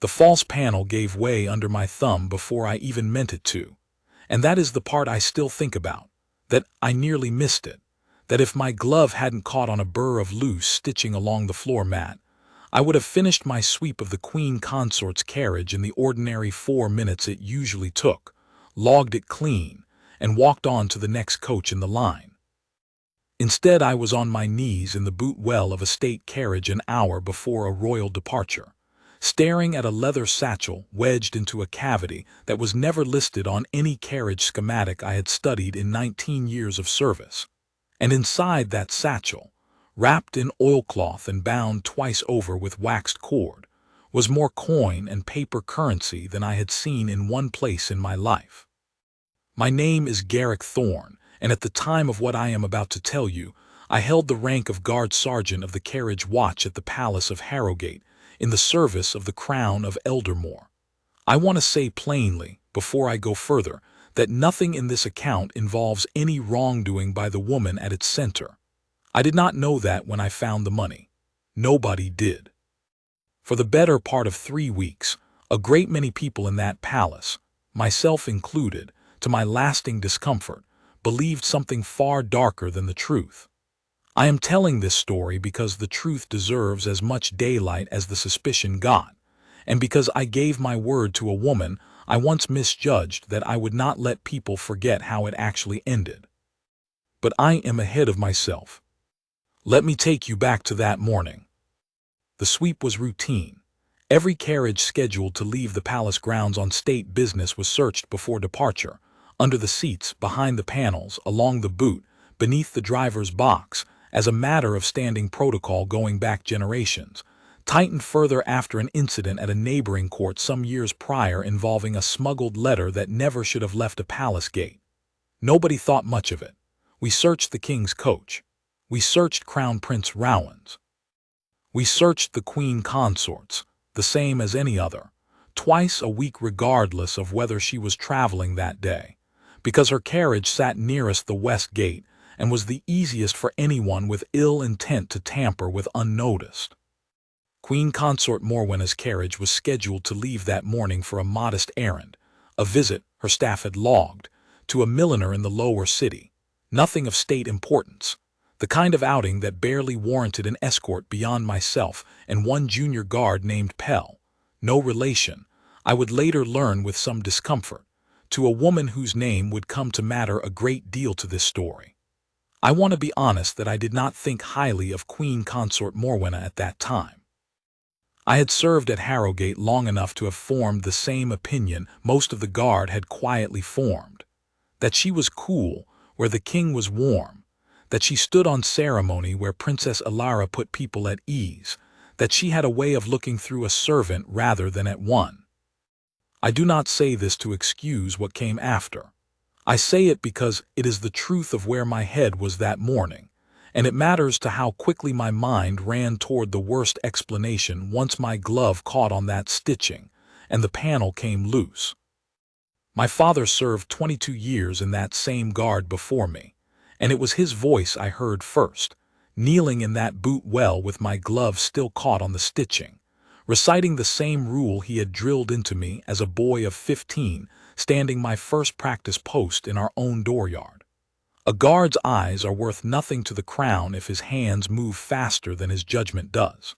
The false panel gave way under my thumb before I even meant it to. And that is the part I still think about, that I nearly missed it, that if my glove hadn't caught on a burr of loose stitching along the floor mat, I would have finished my sweep of the Queen Consort's carriage in the ordinary 4 minutes it usually took, logged it clean, and walked on to the next coach in the line. Instead, I was on my knees in the boot well of a state carriage an hour before a royal departure, staring at a leather satchel wedged into a cavity that was never listed on any carriage schematic I had studied in 19 years of service. And inside that satchel, wrapped in oilcloth and bound twice over with waxed cord, was more coin and paper currency than I had seen in one place in my life. My name is Garrick Thorne, and at the time of what I am about to tell you, I held the rank of guard sergeant of the carriage watch at the Palace of Harrowgate, in the service of the Crown of Eldermore. I want to say plainly, before I go further, that nothing in this account involves any wrongdoing by the woman at its center. I did not know that when I found the money. Nobody did. For the better part of 3 weeks, a great many people in that palace, myself included, to my lasting discomfort, believed something far darker than the truth. I am telling this story because the truth deserves as much daylight as the suspicion got, and because I gave my word to a woman I once misjudged that I would not let people forget how it actually ended. But I am ahead of myself. Let me take you back to that morning. The sweep was routine. Every carriage scheduled to leave the palace grounds on state business was searched before departure, under the seats, behind the panels, along the boot, beneath the driver's box, as a matter of standing protocol going back generations, tightened further after an incident at a neighboring court some years prior involving a smuggled letter that never should have left a palace gate. Nobody thought much of it. We searched the king's coach. We searched Crown Prince Rowan's. We searched the Queen Consort's, the same as any other, twice a week regardless of whether she was traveling that day, because her carriage sat nearest the west gate and was the easiest for anyone with ill intent to tamper with unnoticed. Queen Consort Morwenna's carriage was scheduled to leave that morning for a modest errand, a visit, her staff had logged, to a milliner in the lower city. Nothing of state importance, the kind of outing that barely warranted an escort beyond myself and one junior guard named Pell, no relation, I would later learn with some discomfort, to a woman whose name would come to matter a great deal to this story. I want to be honest that I did not think highly of Queen Consort Morwenna at that time. I had served at Harrowgate long enough to have formed the same opinion most of the guard had quietly formed, that she was cool where the king was warm, that she stood on ceremony where Princess Alara put people at ease, that she had a way of looking through a servant rather than at one. I do not say this to excuse what came after. I say it because it is the truth of where my head was that morning, and it matters to how quickly my mind ran toward the worst explanation once my glove caught on that stitching and the panel came loose. My father served 22 years in that same guard before me, and it was his voice I heard first, kneeling in that boot well with my glove still caught on the stitching, reciting the same rule he had drilled into me as a boy of 15, standing my first practice post in our own dooryard. A guard's eyes are worth nothing to the crown if his hands move faster than his judgment does.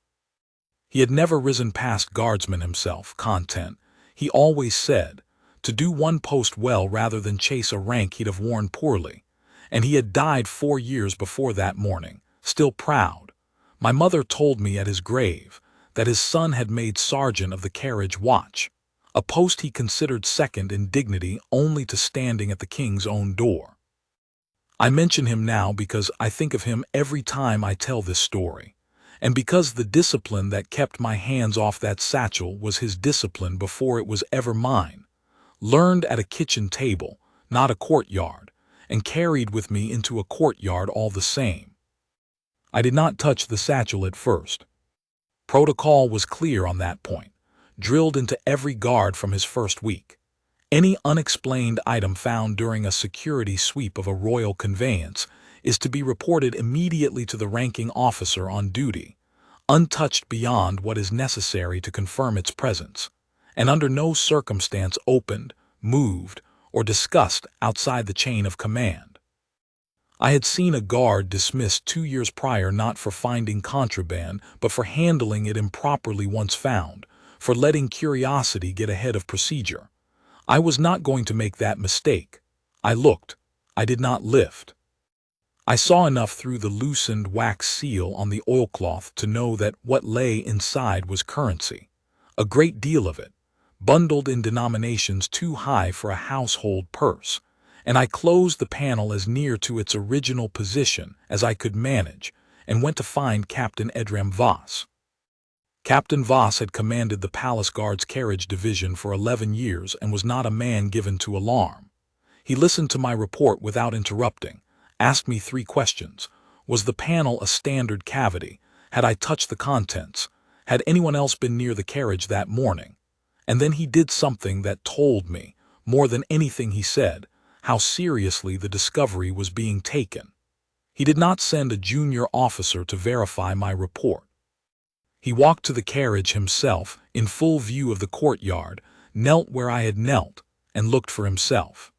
He had never risen past guardsman himself, content, he always said, to do one post well rather than chase a rank he'd have worn poorly, and he had died 4 years before that morning, still proud. My mother told me at his grave that his son had made sergeant of the carriage watch, a post he considered second in dignity only to standing at the king's own door. I mention him now because I think of him every time I tell this story, and because the discipline that kept my hands off that satchel was his discipline before it was ever mine, learned at a kitchen table, not a courtyard, and carried with me into a courtyard all the same. I did not touch the satchel at first. Protocol was clear on that point, drilled into every guard from his first week. Any unexplained item found during a security sweep of a royal conveyance is to be reported immediately to the ranking officer on duty, untouched beyond what is necessary to confirm its presence. and under no circumstance opened, moved, or discussed outside the chain of command. I had seen a guard dismissed 2 years prior not for finding contraband, but for handling it improperly once found, for letting curiosity get ahead of procedure. I was not going to make that mistake. I looked. I did not lift. I saw enough through the loosened wax seal on the oilcloth to know that what lay inside was currency, a great deal of it, bundled in denominations too high for a household purse, and I closed the panel as near to its original position as I could manage and went to find Captain Edram Voss. Captain Voss had commanded the Palace Guard's Carriage division for 11 years and was not a man given to alarm. He listened to my report without interrupting, asked me 3 questions. Was the panel a standard cavity? Had I touched the contents? Had anyone else been near the carriage that morning? And then he did something that told me, more than anything he said, how seriously the discovery was being taken. He did not send a junior officer to verify my report. He walked to the carriage himself, in full view of the courtyard, knelt where I had knelt, and looked for himself.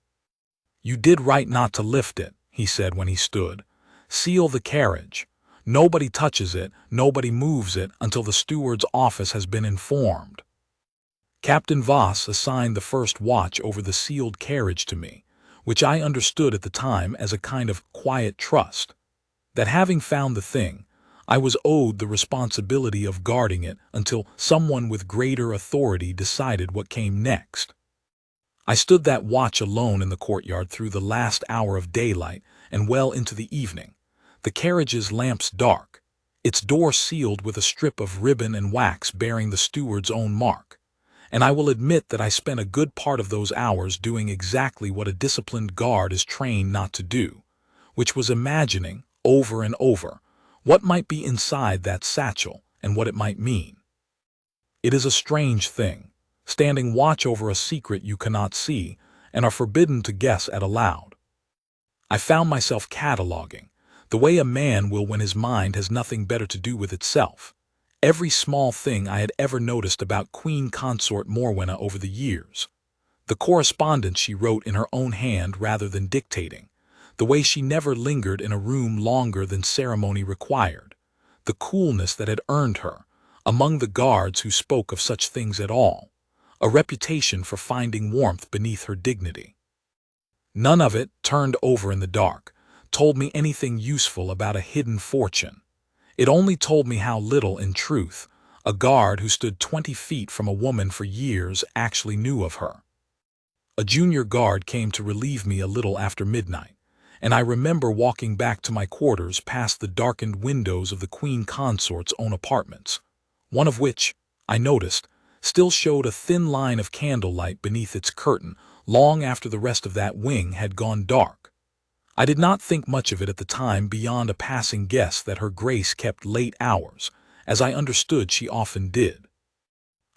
"You did right not to lift it," he said when he stood. "Seal the carriage. Nobody touches it, nobody moves it until the steward's office has been informed." Captain Voss assigned the first watch over the sealed carriage to me, which I understood at the time as a kind of quiet trust, that having found the thing, I was owed the responsibility of guarding it until someone with greater authority decided what came next. I stood that watch alone in the courtyard through the last hour of daylight and well into the evening, the carriage's lamps dark, its door sealed with a strip of ribbon and wax bearing the steward's own mark, and I will admit that I spent a good part of those hours doing exactly what a disciplined guard is trained not to do, which was imagining, over and over, what might be inside that satchel and what it might mean. It is a strange thing, standing watch over a secret you cannot see and are forbidden to guess at aloud. I found myself cataloging, the way a man will when his mind has nothing better to do with itself, every small thing I had ever noticed about Queen Consort Morwenna over the years, the correspondence she wrote in her own hand rather than dictating, the way she never lingered in a room longer than ceremony required, the coolness that had earned her, among the guards who spoke of such things at all, a reputation for finding warmth beneath her dignity. None of it, turned over in the dark, told me anything useful about a hidden fortune. It only told me how little, in truth, a guard who stood 20 feet from a woman for years actually knew of her. A junior guard came to relieve me a little after midnight, and I remember walking back to my quarters past the darkened windows of the Queen Consort's own apartments, one of which, I noticed, still showed a thin line of candlelight beneath its curtain long after the rest of that wing had gone dark. I did not think much of it at the time beyond a passing guess that her grace kept late hours, as I understood she often did.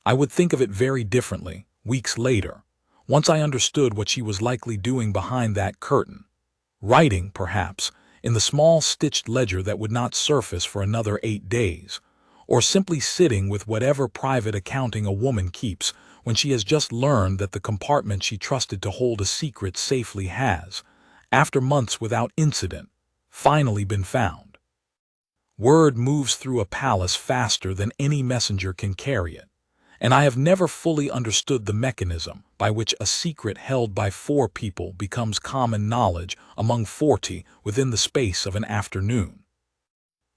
I would think of it very differently, weeks later, once I understood what she was likely doing behind that curtain. Writing, perhaps, in the small stitched ledger that would not surface for another 8 days, or simply sitting with whatever private accounting a woman keeps when she has just learned that the compartment she trusted to hold a secret safely has, after months without incident, finally been found. Word moves through a palace faster than any messenger can carry it, and I have never fully understood the mechanism by which a secret held by 4 people becomes common knowledge among 40 within the space of an afternoon.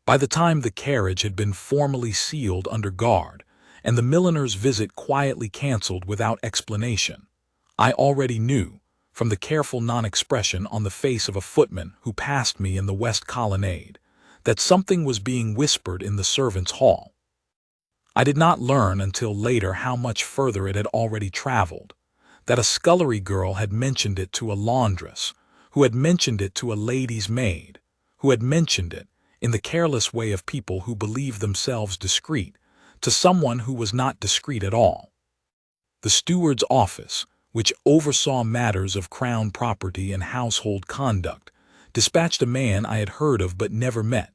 By the time the carriage had been formally sealed under guard, and the milliner's visit quietly cancelled without explanation, I already knew, from the careful non-expression on the face of a footman who passed me in the west colonnade, that something was being whispered in the servants' hall. I did not learn until later how much further it had already traveled, that a scullery girl had mentioned it to a laundress, who had mentioned it to a lady's maid, who had mentioned it, in the careless way of people who believe themselves discreet, to someone who was not discreet at all. The steward's office, which oversaw matters of crown property and household conduct, dispatched a man I had heard of but never met,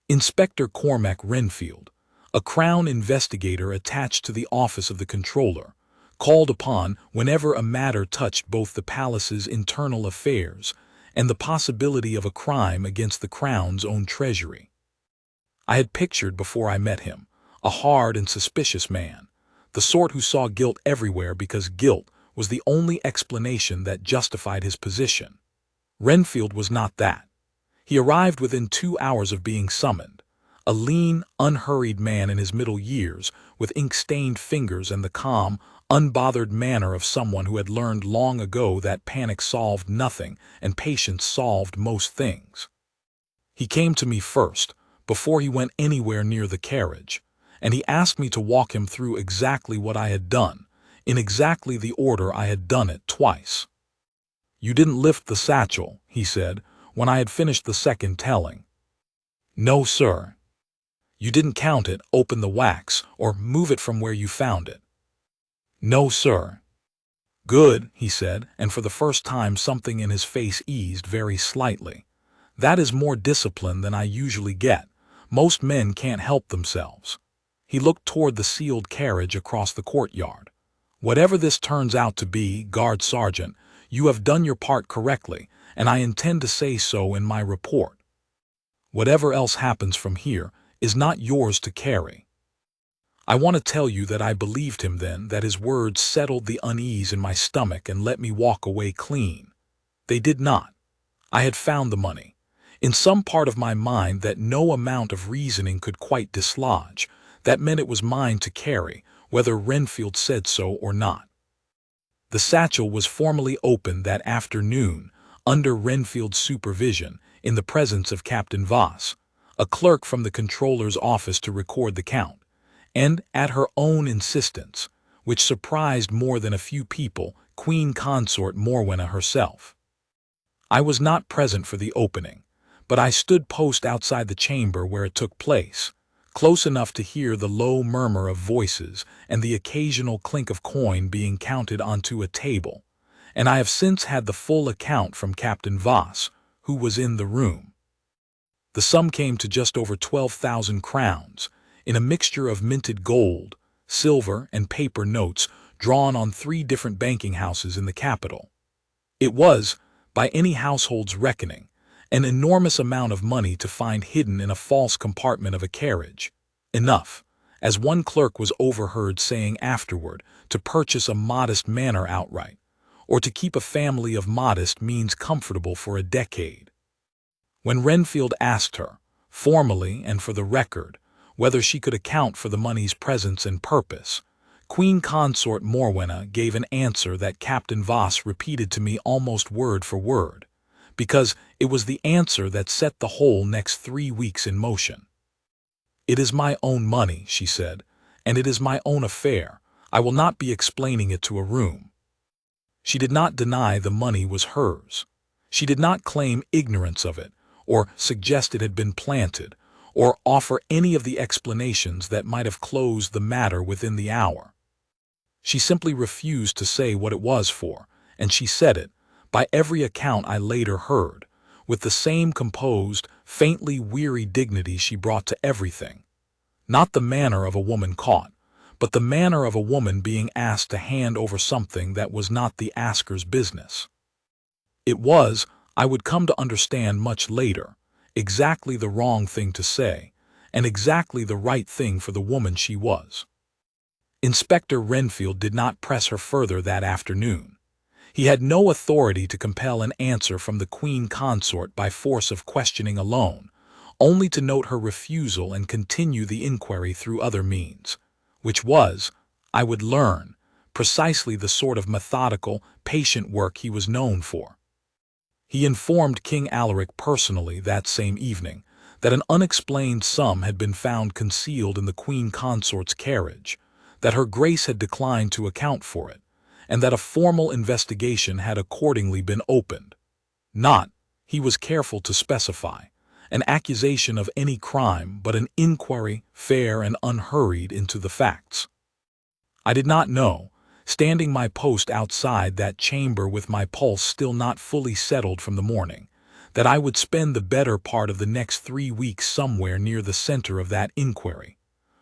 Inspector Cormac Renfield, a Crown investigator attached to the office of the Controller, called upon whenever a matter touched both the palace's internal affairs and the possibility of a crime against the crown's own treasury. I had pictured before I met him a hard and suspicious man, the sort who saw guilt everywhere because guilt was the only explanation that justified his position. Renfield was not that. He arrived within 2 hours of being summoned, a lean, unhurried man in his middle years, with ink-stained fingers and the calm, unbothered manner of someone who had learned long ago that panic solved nothing and patience solved most things. He came to me first, before he went anywhere near the carriage, and he asked me to walk him through exactly what I had done, in exactly the order I had done it twice. "You didn't lift the satchel," he said, when I had finished the second telling. "No, sir." "You didn't count it, open the wax, or move it from where you found it." "No, sir." "Good," he said, and for the first time something in his face eased very slightly. "That is more discipline than I usually get. Most men can't help themselves." He looked toward the sealed carriage across the courtyard. "Whatever this turns out to be, guard sergeant, you have done your part correctly, and I intend to say so in my report. Whatever else happens from here is not yours to carry." I want to tell you that I believed him then, that his words settled the unease in my stomach and let me walk away clean. They did not. I had found the money, in some part of my mind that no amount of reasoning could quite dislodge. That meant it was mine to carry, whether Renfield said so or not. The satchel was formally opened that afternoon, under Renfield's supervision, in the presence of Captain Voss, a clerk from the controller's office to record the count, and, at her own insistence, which surprised more than a few people, Queen Consort Morwenna herself. I was not present for the opening, but I stood post outside the chamber where it took place, close enough to hear the low murmur of voices and the occasional clink of coin being counted onto a table, and I have since had the full account from Captain Voss, who was in the room. The sum came to just over 12,000 crowns, in a mixture of minted gold, silver, and paper notes drawn on 3 different banking houses in the capital. It was, by any household's reckoning, an enormous amount of money to find hidden in a false compartment of a carriage. Enough, as one clerk was overheard saying afterward, to purchase a modest manor outright, or to keep a family of modest means comfortable for a decade. When Renfield asked her, formally and for the record, whether she could account for the money's presence and purpose, Queen Consort Morwenna gave an answer that Captain Voss repeated to me almost word for word, because it was the answer that set the whole next 3 weeks in motion. "It is my own money," she said, "and it is my own affair. I will not be explaining it to a room." She did not deny the money was hers. She did not claim ignorance of it, or suggest it had been planted, or offer any of the explanations that might have closed the matter within the hour. She simply refused to say what it was for, and she said it, by every account I later heard, with the same composed, faintly weary dignity she brought to everything. Not the manner of a woman caught, but the manner of a woman being asked to hand over something that was not the asker's business. It was, I would come to understand much later, exactly the wrong thing to say, and exactly the right thing for the woman she was. Inspector Renfield did not press her further that afternoon. He had no authority to compel an answer from the Queen Consort by force of questioning alone, only to note her refusal and continue the inquiry through other means, which was, I would learn, precisely the sort of methodical, patient work he was known for. He informed King Alaric personally that same evening that an unexplained sum had been found concealed in the Queen Consort's carriage, that her Grace had declined to account for it, and that a formal investigation had accordingly been opened. Not, he was careful to specify, an accusation of any crime, but an inquiry, fair and unhurried, into the facts. I did not know, standing my post outside that chamber with my pulse still not fully settled from the morning, that I would spend the better part of the next 3 weeks somewhere near the center of that inquiry,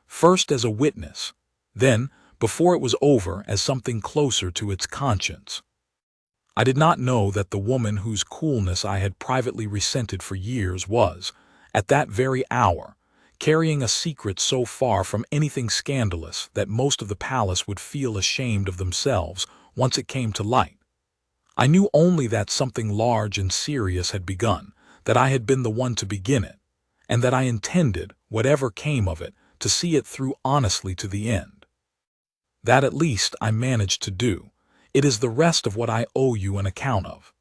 first as a witness, then, before it was over, as something closer to its conscience. I did not know that the woman whose coolness I had privately resented for years was, at that very hour, carrying a secret so far from anything scandalous that most of the palace would feel ashamed of themselves once it came to light. I knew only that something large and serious had begun, that I had been the one to begin it, and that I intended, whatever came of it, to see it through honestly to the end. That at least I managed to do. It is the rest of what I owe you an account of.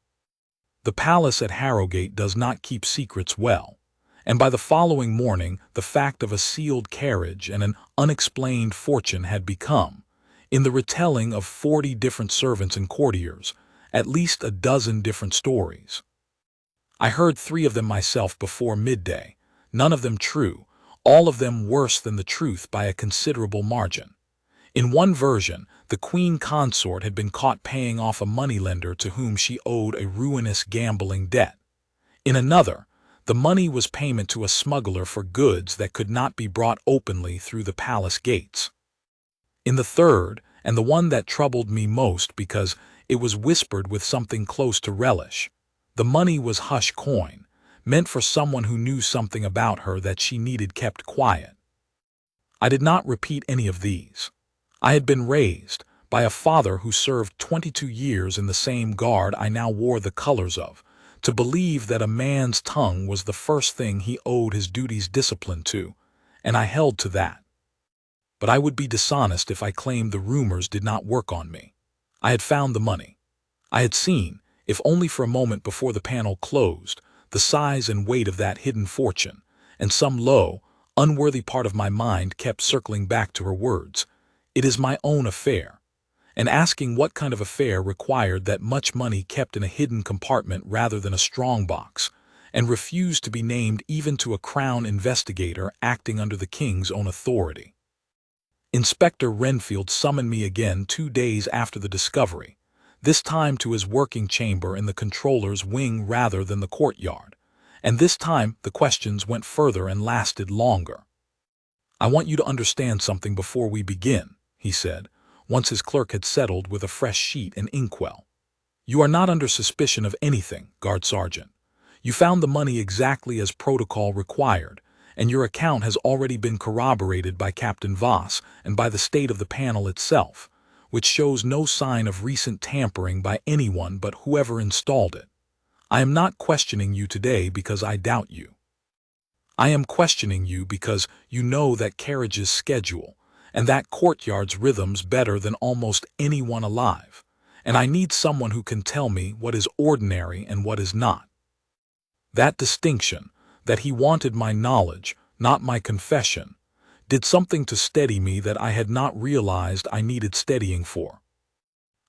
The palace at Harrowgate does not keep secrets well, and by the following morning the fact of a sealed carriage and an unexplained fortune had become, in the retelling of 40 different servants and courtiers, at least a dozen different stories. I heard 3 of them myself before midday, none of them true, all of them worse than the truth by a considerable margin. In one version, the Queen Consort had been caught paying off a moneylender to whom she owed a ruinous gambling debt. In another, the money was payment to a smuggler for goods that could not be brought openly through the palace gates. In the third, and the one that troubled me most because it was whispered with something close to relish, the money was hush coin, meant for someone who knew something about her that she needed kept quiet. I did not repeat any of these. I had been raised by a father who served 22 years in the same guard I now wore the colors of, to believe that a man's tongue was the first thing he owed his duty's discipline to, and I held to that. But I would be dishonest if I claimed the rumors did not work on me. I had found the money. I had seen, if only for a moment before the panel closed, the size and weight of that hidden fortune, and some low, unworthy part of my mind kept circling back to her words. It is my own affair, and asking what kind of affair required that much money kept in a hidden compartment rather than a strongbox, and refused to be named even to a crown investigator acting under the king's own authority. Inspector Renfield summoned me again 2 days after the discovery, this time to his working chamber in the controller's wing rather than the courtyard, and this time the questions went further and lasted longer. "I want you to understand something before we begin," he said, once his clerk had settled with a fresh sheet and inkwell. "You are not under suspicion of anything, guard sergeant. You found the money exactly as protocol required, and your account has already been corroborated by Captain Voss and by the state of the panel itself, which shows no sign of recent tampering by anyone but whoever installed it. I am not questioning you today because I doubt you. I am questioning you because you know that Carriage's schedule and that courtyard's rhythms better than almost anyone alive, and I need someone who can tell me what is ordinary and what is not. That distinction, that he wanted my knowledge, not my confession, did something to steady me that I had not realized I needed steadying for."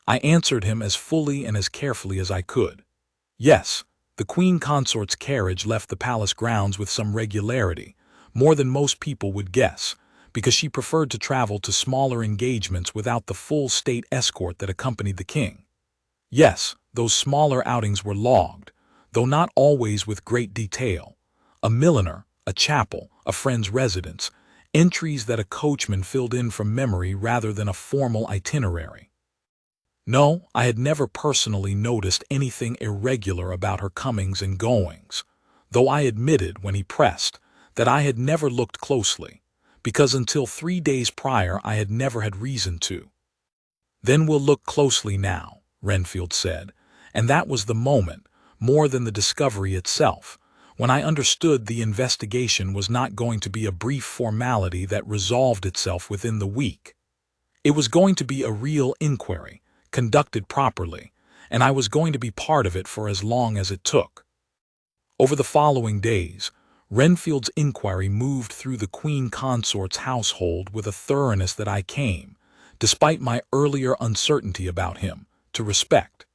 I answered him as fully and as carefully as I could. Yes, the Queen Consort's carriage left the palace grounds with some regularity, more than most people would guess, because she preferred to travel to smaller engagements without the full state escort that accompanied the king. Yes, those smaller outings were logged, though not always with great detail. A milliner, a chapel, a friend's residence, entries that a coachman filled in from memory rather than a formal itinerary. No, I had never personally noticed anything irregular about her comings and goings, though I admitted, when he pressed, that I had never looked closely, because until 3 days prior I had never had reason to. "Then we'll look closely now," Renfield said, and that was the moment, more than the discovery itself, when I understood the investigation was not going to be a brief formality that resolved itself within the week. It was going to be a real inquiry, conducted properly, and I was going to be part of it for as long as it took. Over the following days, Renfield's inquiry moved through the Queen Consort's household with a thoroughness that I came, despite my earlier uncertainty about him, to respect.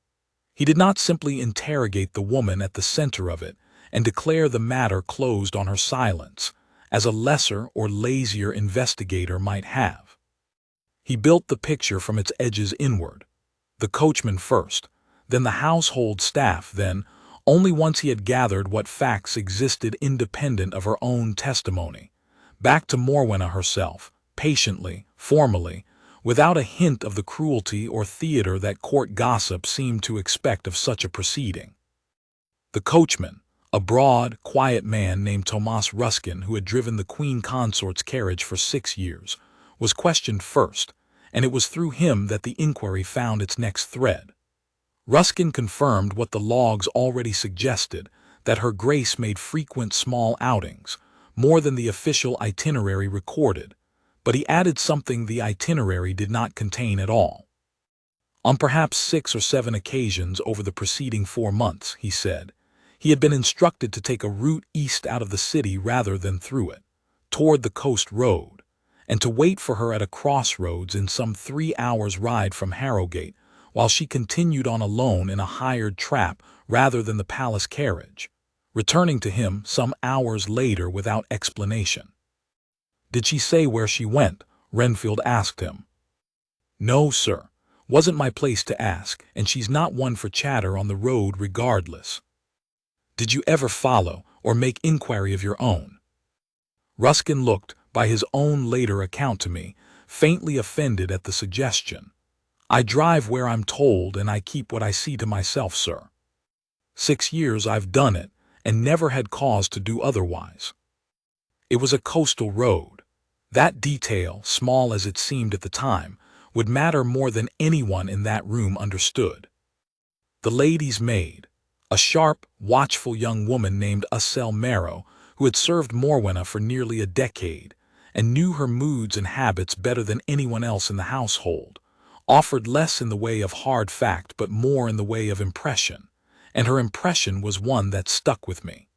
He did not simply interrogate the woman at the center of it and declare the matter closed on her silence, as a lesser or lazier investigator might have. He built the picture from its edges inward. The coachman first, then the household staff, then, only once he had gathered what facts existed independent of her own testimony, back to Morwenna herself, patiently, formally, without a hint of the cruelty or theater that court gossip seemed to expect of such a proceeding. The coachman, a broad, quiet man named Tomas Ruskin who had driven the Queen Consort's carriage for 6 years, was questioned first, and it was through him that the inquiry found its next thread. Ruskin confirmed what the logs already suggested, that Her Grace made frequent small outings, more than the official itinerary recorded, but he added something the itinerary did not contain at all. On perhaps 6 or 7 occasions over the preceding 4 months, he said, he had been instructed to take a route east out of the city rather than through it, toward the coast road, and to wait for her at a crossroads in some 3 hours' ride from Harrowgate, while she continued on alone in a hired trap rather than the palace carriage, returning to him some hours later without explanation. "Did she say where she went?" Renfield asked him. "No, sir. Wasn't my place to ask, and she's not one for chatter on the road regardless." "Did you ever follow or make inquiry of your own?" Ruskin looked, by his own later account to me, faintly offended at the suggestion. "I drive where I'm told and I keep what I see to myself, sir. 6 years I've done it, and never had cause to do otherwise." It was a coastal road. That detail, small as it seemed at the time, would matter more than anyone in that room understood. The lady's maid, a sharp, watchful young woman named Ussel Marrow, who had served Morwenna for nearly a decade, and knew her moods and habits better than anyone else in the household, offered less in the way of hard fact but more in the way of impression, and her impression was one that stuck with me.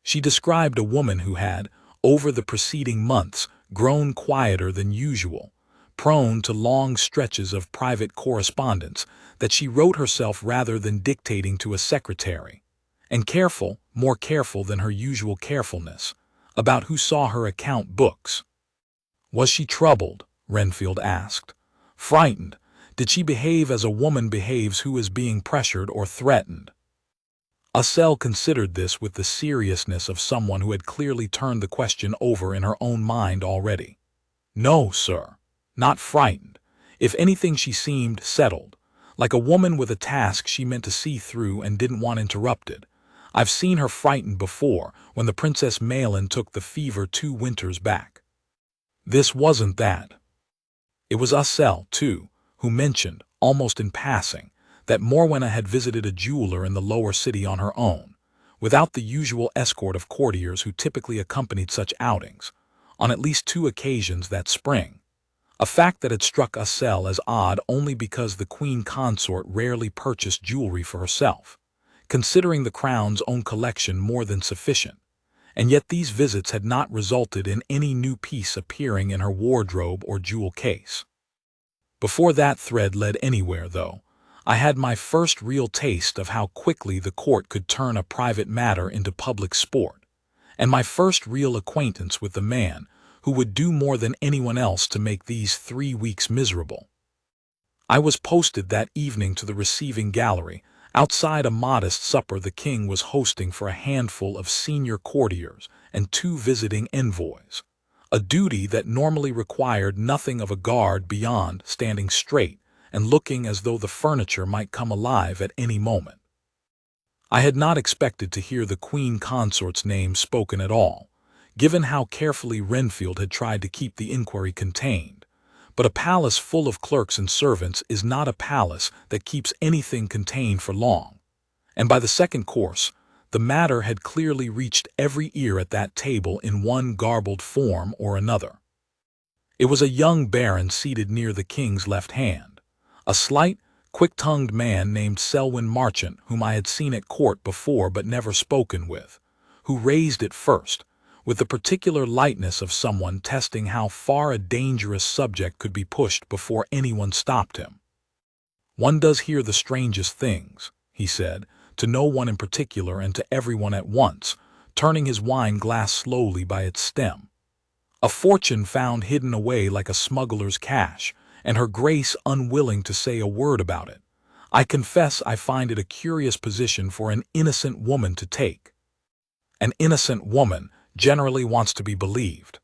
She described a woman who had, over the preceding months, grown quieter than usual, prone to long stretches of private correspondence that she wrote herself rather than dictating to a secretary, and careful, more careful than her usual carefulness, about who saw her account books. "Was she troubled?" Renfield asked. "Frightened? Did she behave as a woman behaves who is being pressured or threatened?" Ussel considered this with the seriousness of someone who had clearly turned the question over in her own mind already. "No, sir. Not frightened. If anything, she seemed settled, like a woman with a task she meant to see through and didn't want interrupted. I've seen her frightened before, when the Princess Malin took the fever 2 winters back." This wasn't that. It was Ussel, too, who mentioned, almost in passing, that Morwenna had visited a jeweler in the lower city on her own, without the usual escort of courtiers who typically accompanied such outings, on at least 2 occasions that spring, a fact that had struck Ussel as odd only because the Queen Consort rarely purchased jewelry for herself, considering the crown's own collection more than sufficient, and yet these visits had not resulted in any new piece appearing in her wardrobe or jewel case. Before that thread led anywhere, though, I had my first real taste of how quickly the court could turn a private matter into public sport, and my first real acquaintance with the man who would do more than anyone else to make these 3 weeks miserable. I was posted that evening to the receiving gallery, outside a modest supper the king was hosting for a handful of senior courtiers and 2 visiting envoys, a duty that normally required nothing of a guard beyond standing straight and looking as though the furniture might come alive at any moment. I had not expected to hear the Queen Consort's name spoken at all, given how carefully Renfield had tried to keep the inquiry contained, but a palace full of clerks and servants is not a palace that keeps anything contained for long, and by the second course, the matter had clearly reached every ear at that table in one garbled form or another. It was a young baron seated near the king's left hand, a slight, quick-tongued man named Selwyn Marchant, whom I had seen at court before but never spoken with, who raised it first, with the particular lightness of someone testing how far a dangerous subject could be pushed before anyone stopped him. "One does hear the strangest things," he said, to no one in particular and to everyone at once, turning his wine glass slowly by its stem. "A fortune found hidden away like a smuggler's cash, and Her Grace unwilling to say a word about it. I confess I find it a curious position for an innocent woman to take." An innocent woman generally wants to be believed.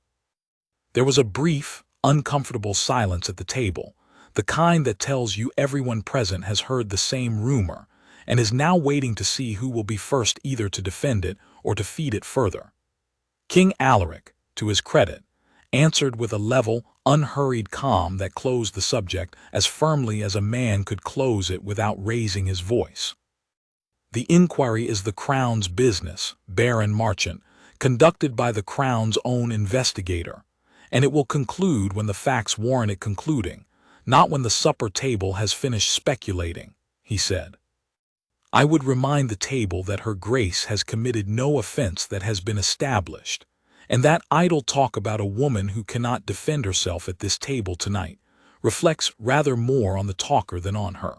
There was a brief, uncomfortable silence at the table, the kind that tells you everyone present has heard the same rumor and is now waiting to see who will be first either to defend it or to feed it further. King Alaric, to his credit, answered with a level, unhurried calm that closed the subject as firmly as a man could close it without raising his voice. The inquiry is the Crown's business, Baron Marchant, conducted by the Crown's own investigator, and it will conclude when the facts warrant it concluding, not when the supper table has finished speculating, he said. I would remind the table that Her Grace has committed no offense that has been established, and that idle talk about a woman who cannot defend herself at this table tonight reflects rather more on the talker than on her.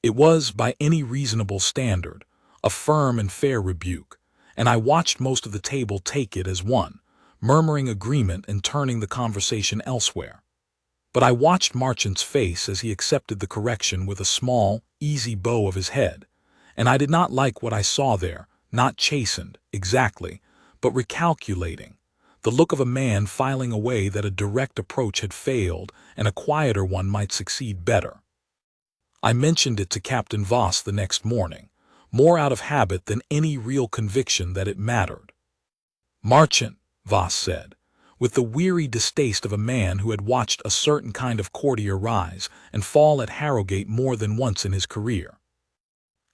It was, by any reasonable standard, a firm and fair rebuke, and I watched most of the table take it as one, murmuring agreement and turning the conversation elsewhere. But I watched Marchant's face as he accepted the correction with a small, easy bow of his head, and I did not like what I saw there, not chastened, exactly, but recalculating, the look of a man filing away that a direct approach had failed and a quieter one might succeed better. I mentioned it to Captain Voss the next morning, more out of habit than any real conviction that it mattered. "Marchant," Voss said, with the weary distaste of a man who had watched a certain kind of courtier rise and fall at Harrowgate more than once in his career.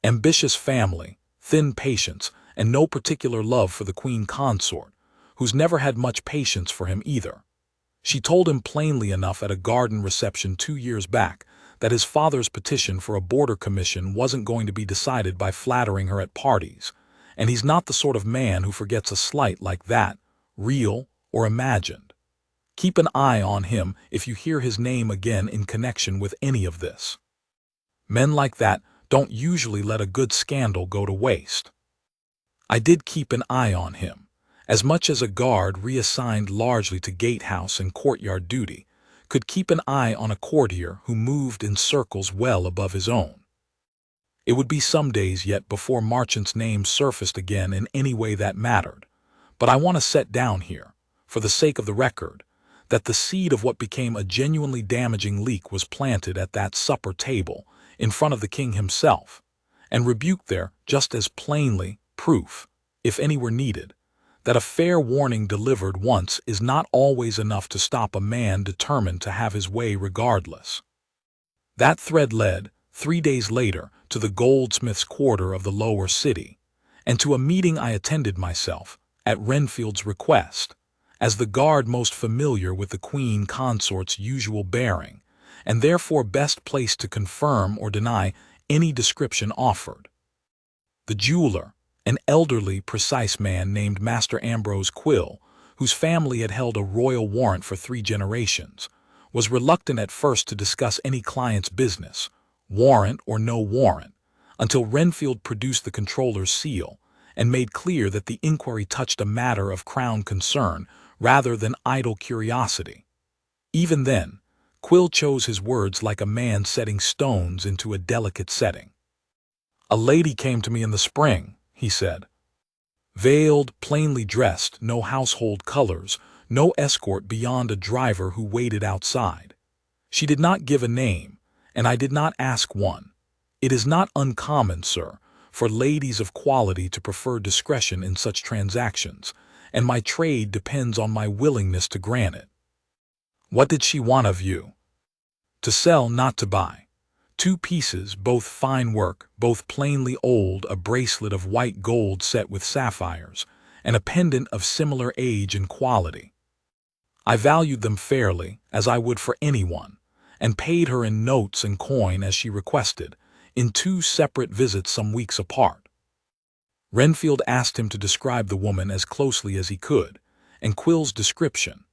Ambitious family, thin patience, and no particular love for the Queen Consort, who's never had much patience for him either. She told him plainly enough at a garden reception 2 years back that his father's petition for a border commission wasn't going to be decided by flattering her at parties, and he's not the sort of man who forgets a slight like that, real or imagined. Keep an eye on him if you hear his name again in connection with any of this. Men like that don't usually let a good scandal go to waste. I did keep an eye on him, as much as a guard reassigned largely to gatehouse and courtyard duty could keep an eye on a courtier who moved in circles well above his own. It would be some days yet before Marchant's name surfaced again in any way that mattered, but I want to set down here, for the sake of the record, that the seed of what became a genuinely damaging leak was planted at that supper table in front of the king himself, and rebuked there just as plainly, proof, if any were needed, that a fair warning delivered once is not always enough to stop a man determined to have his way regardless. That thread led, 3 days later, to the goldsmith's quarter of the lower city, and to a meeting I attended myself, at Renfield's request, as the guard most familiar with the Queen Consort's usual bearing, and therefore best placed to confirm or deny any description offered. The jeweler, an elderly, precise man named Master Ambrose Quill, whose family had held a royal warrant for 3 generations, was reluctant at first to discuss any client's business, warrant or no warrant, until Renfield produced the controller's seal and made clear that the inquiry touched a matter of crown concern rather than idle curiosity. Even then, Quill chose his words like a man setting stones into a delicate setting. "A lady came to me in the spring," he said. "Veiled, plainly dressed, no household colors, no escort beyond a driver who waited outside. She did not give a name, and I did not ask one. It is not uncommon, sir, for ladies of quality to prefer discretion in such transactions, and my trade depends on my willingness to grant it." "What did she want of you?" "To sell, not to buy. 2 pieces, both fine work, both plainly old, a bracelet of white gold set with sapphires, and a pendant of similar age and quality. I valued them fairly, as I would for anyone, and paid her in notes and coin as she requested, in 2 separate visits some weeks apart." Renfield asked him to describe the woman as closely as he could, and Quill's description,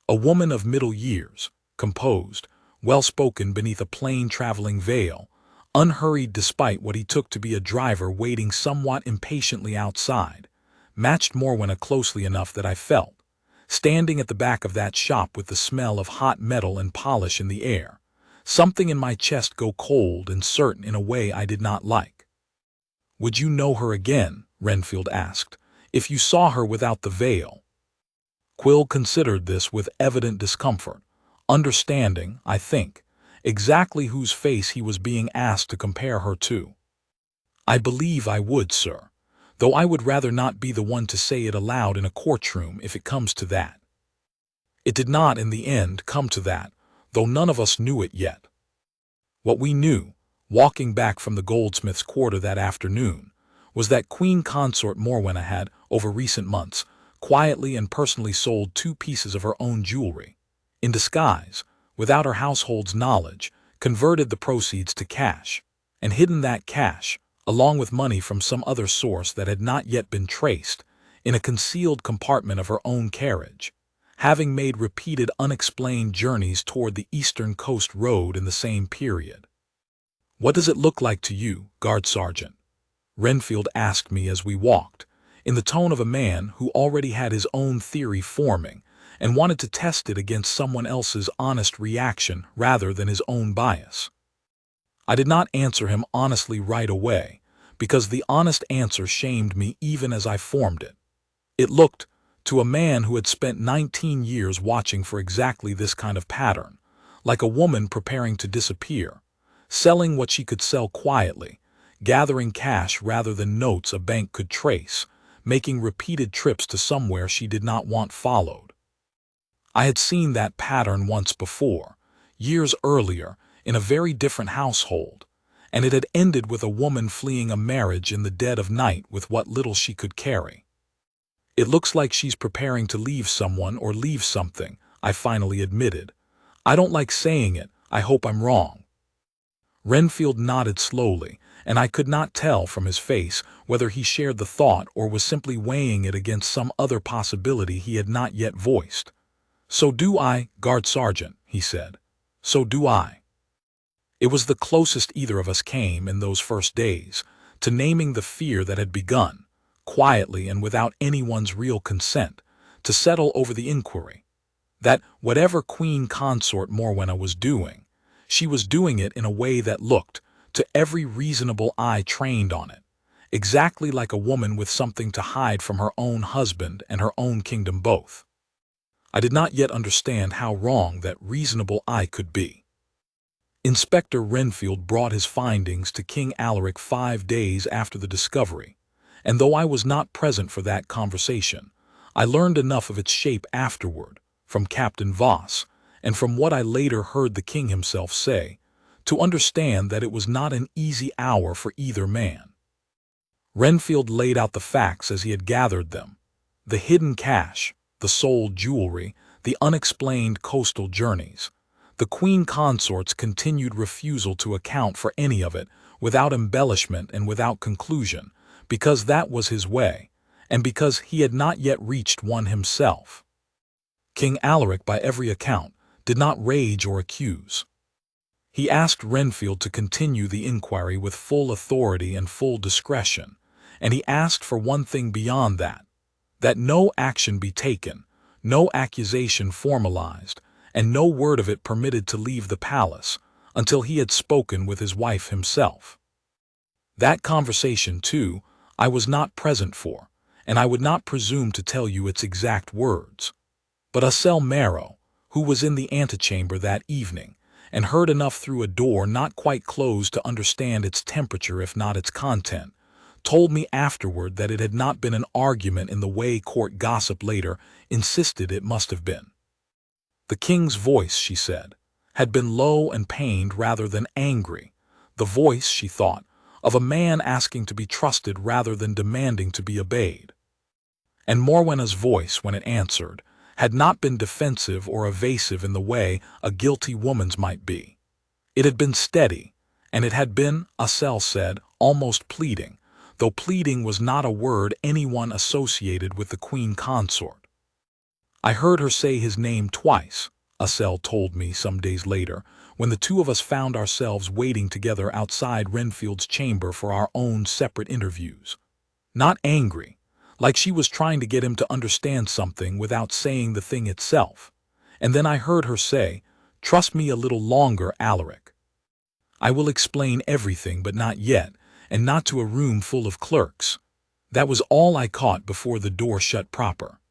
a woman of middle years, composed, well-spoken beneath a plain traveling veil, unhurried despite what he took to be a driver waiting somewhat impatiently outside, matched Morwenna closely enough that I felt, standing at the back of that shop with the smell of hot metal and polish in the air, something in my chest go cold and certain in a way I did not like. "Would you know her again," Renfield asked, "if you saw her without the veil?" Quill considered this with evident discomfort, understanding, I think, exactly whose face he was being asked to compare her to. I believe I would, sir, though I would rather not be the one to say it aloud in a courtroom if it comes to that. It did not in the end come to that, though none of us knew it yet. What we knew, walking back from the goldsmith's quarter that afternoon, was that Queen Consort Morwenna had, over recent months, quietly and personally sold 2 pieces of her own jewelry, in disguise, without her household's knowledge, converted the proceeds to cash, and hidden that cash, along with money from some other source that had not yet been traced, in a concealed compartment of her own carriage, having made repeated unexplained journeys toward the Eastern Coast Road in the same period. "What does it look like to you, Guard Sergeant?" Renfield asked me as we walked, in the tone of a man who already had his own theory forming and wanted to test it against someone else's honest reaction rather than his own bias. I did not answer him honestly right away, because the honest answer shamed me even as I formed it. It looked, to a man who had spent 19 years watching for exactly this kind of pattern, like a woman preparing to disappear, selling what she could sell quietly, gathering cash rather than notes a bank could trace, making repeated trips to somewhere she did not want followed. I had seen that pattern once before, years earlier, in a very different household, and it had ended with a woman fleeing a marriage in the dead of night with what little she could carry. "It looks like she's preparing to leave someone or leave something," I finally admitted. "I don't like saying it, I hope I'm wrong." Renfield nodded slowly, and I could not tell from his face whether he shared the thought or was simply weighing it against some other possibility he had not yet voiced. "So do I, Guard Sergeant," he said. "So do I." It was the closest either of us came in those first days to naming the fear that had begun, quietly and without anyone's real consent, to settle over the inquiry, that whatever Queen Consort Morwenna was doing, she was doing it in a way that looked, to every reasonable eye trained on it, exactly like a woman with something to hide from her own husband and her own kingdom both. I did not yet understand how wrong that reasonable eye could be. Inspector Renfield brought his findings to King Alaric 5 days after the discovery, and though I was not present for that conversation, I learned enough of its shape afterward, from Captain Voss, and from what I later heard the king himself say, to understand that it was not an easy hour for either man. Renfield laid out the facts as he had gathered them: the hidden cash, the sold jewelry, the unexplained coastal journeys, the Queen Consort's continued refusal to account for any of it without embellishment and without conclusion, because that was his way, and because he had not yet reached one himself. King Alaric, by every account, did not rage or accuse. He asked Renfield to continue the inquiry with full authority and full discretion, and he asked for one thing beyond that: that no action be taken, no accusation formalized, and no word of it permitted to leave the palace until he had spoken with his wife himself. That conversation, too, I was not present for, and I would not presume to tell you its exact words. But Asel Marrow, who was in the antechamber that evening, and heard enough through a door not quite closed to understand its temperature if not its content, told me afterward that it had not been an argument in the way court gossip later insisted it must have been. The king's voice, she said, had been low and pained rather than angry, the voice, she thought, of a man asking to be trusted rather than demanding to be obeyed. And Morwenna's voice, when it answered, had not been defensive or evasive in the way a guilty woman's might be. It had been steady, and it had been, Asel said, almost pleading, though pleading was not a word anyone associated with the Queen Consort. "I heard her say his name twice," Asel told me some days later, when the two of us found ourselves waiting together outside Renfield's chamber for our own separate interviews. Not angry, like she was trying to get him to understand something without saying the thing itself. And then I heard her say, "Trust me a little longer, Alaric. I will explain everything, but not yet, and not to a room full of clerks." That was all I caught before the door shut proper.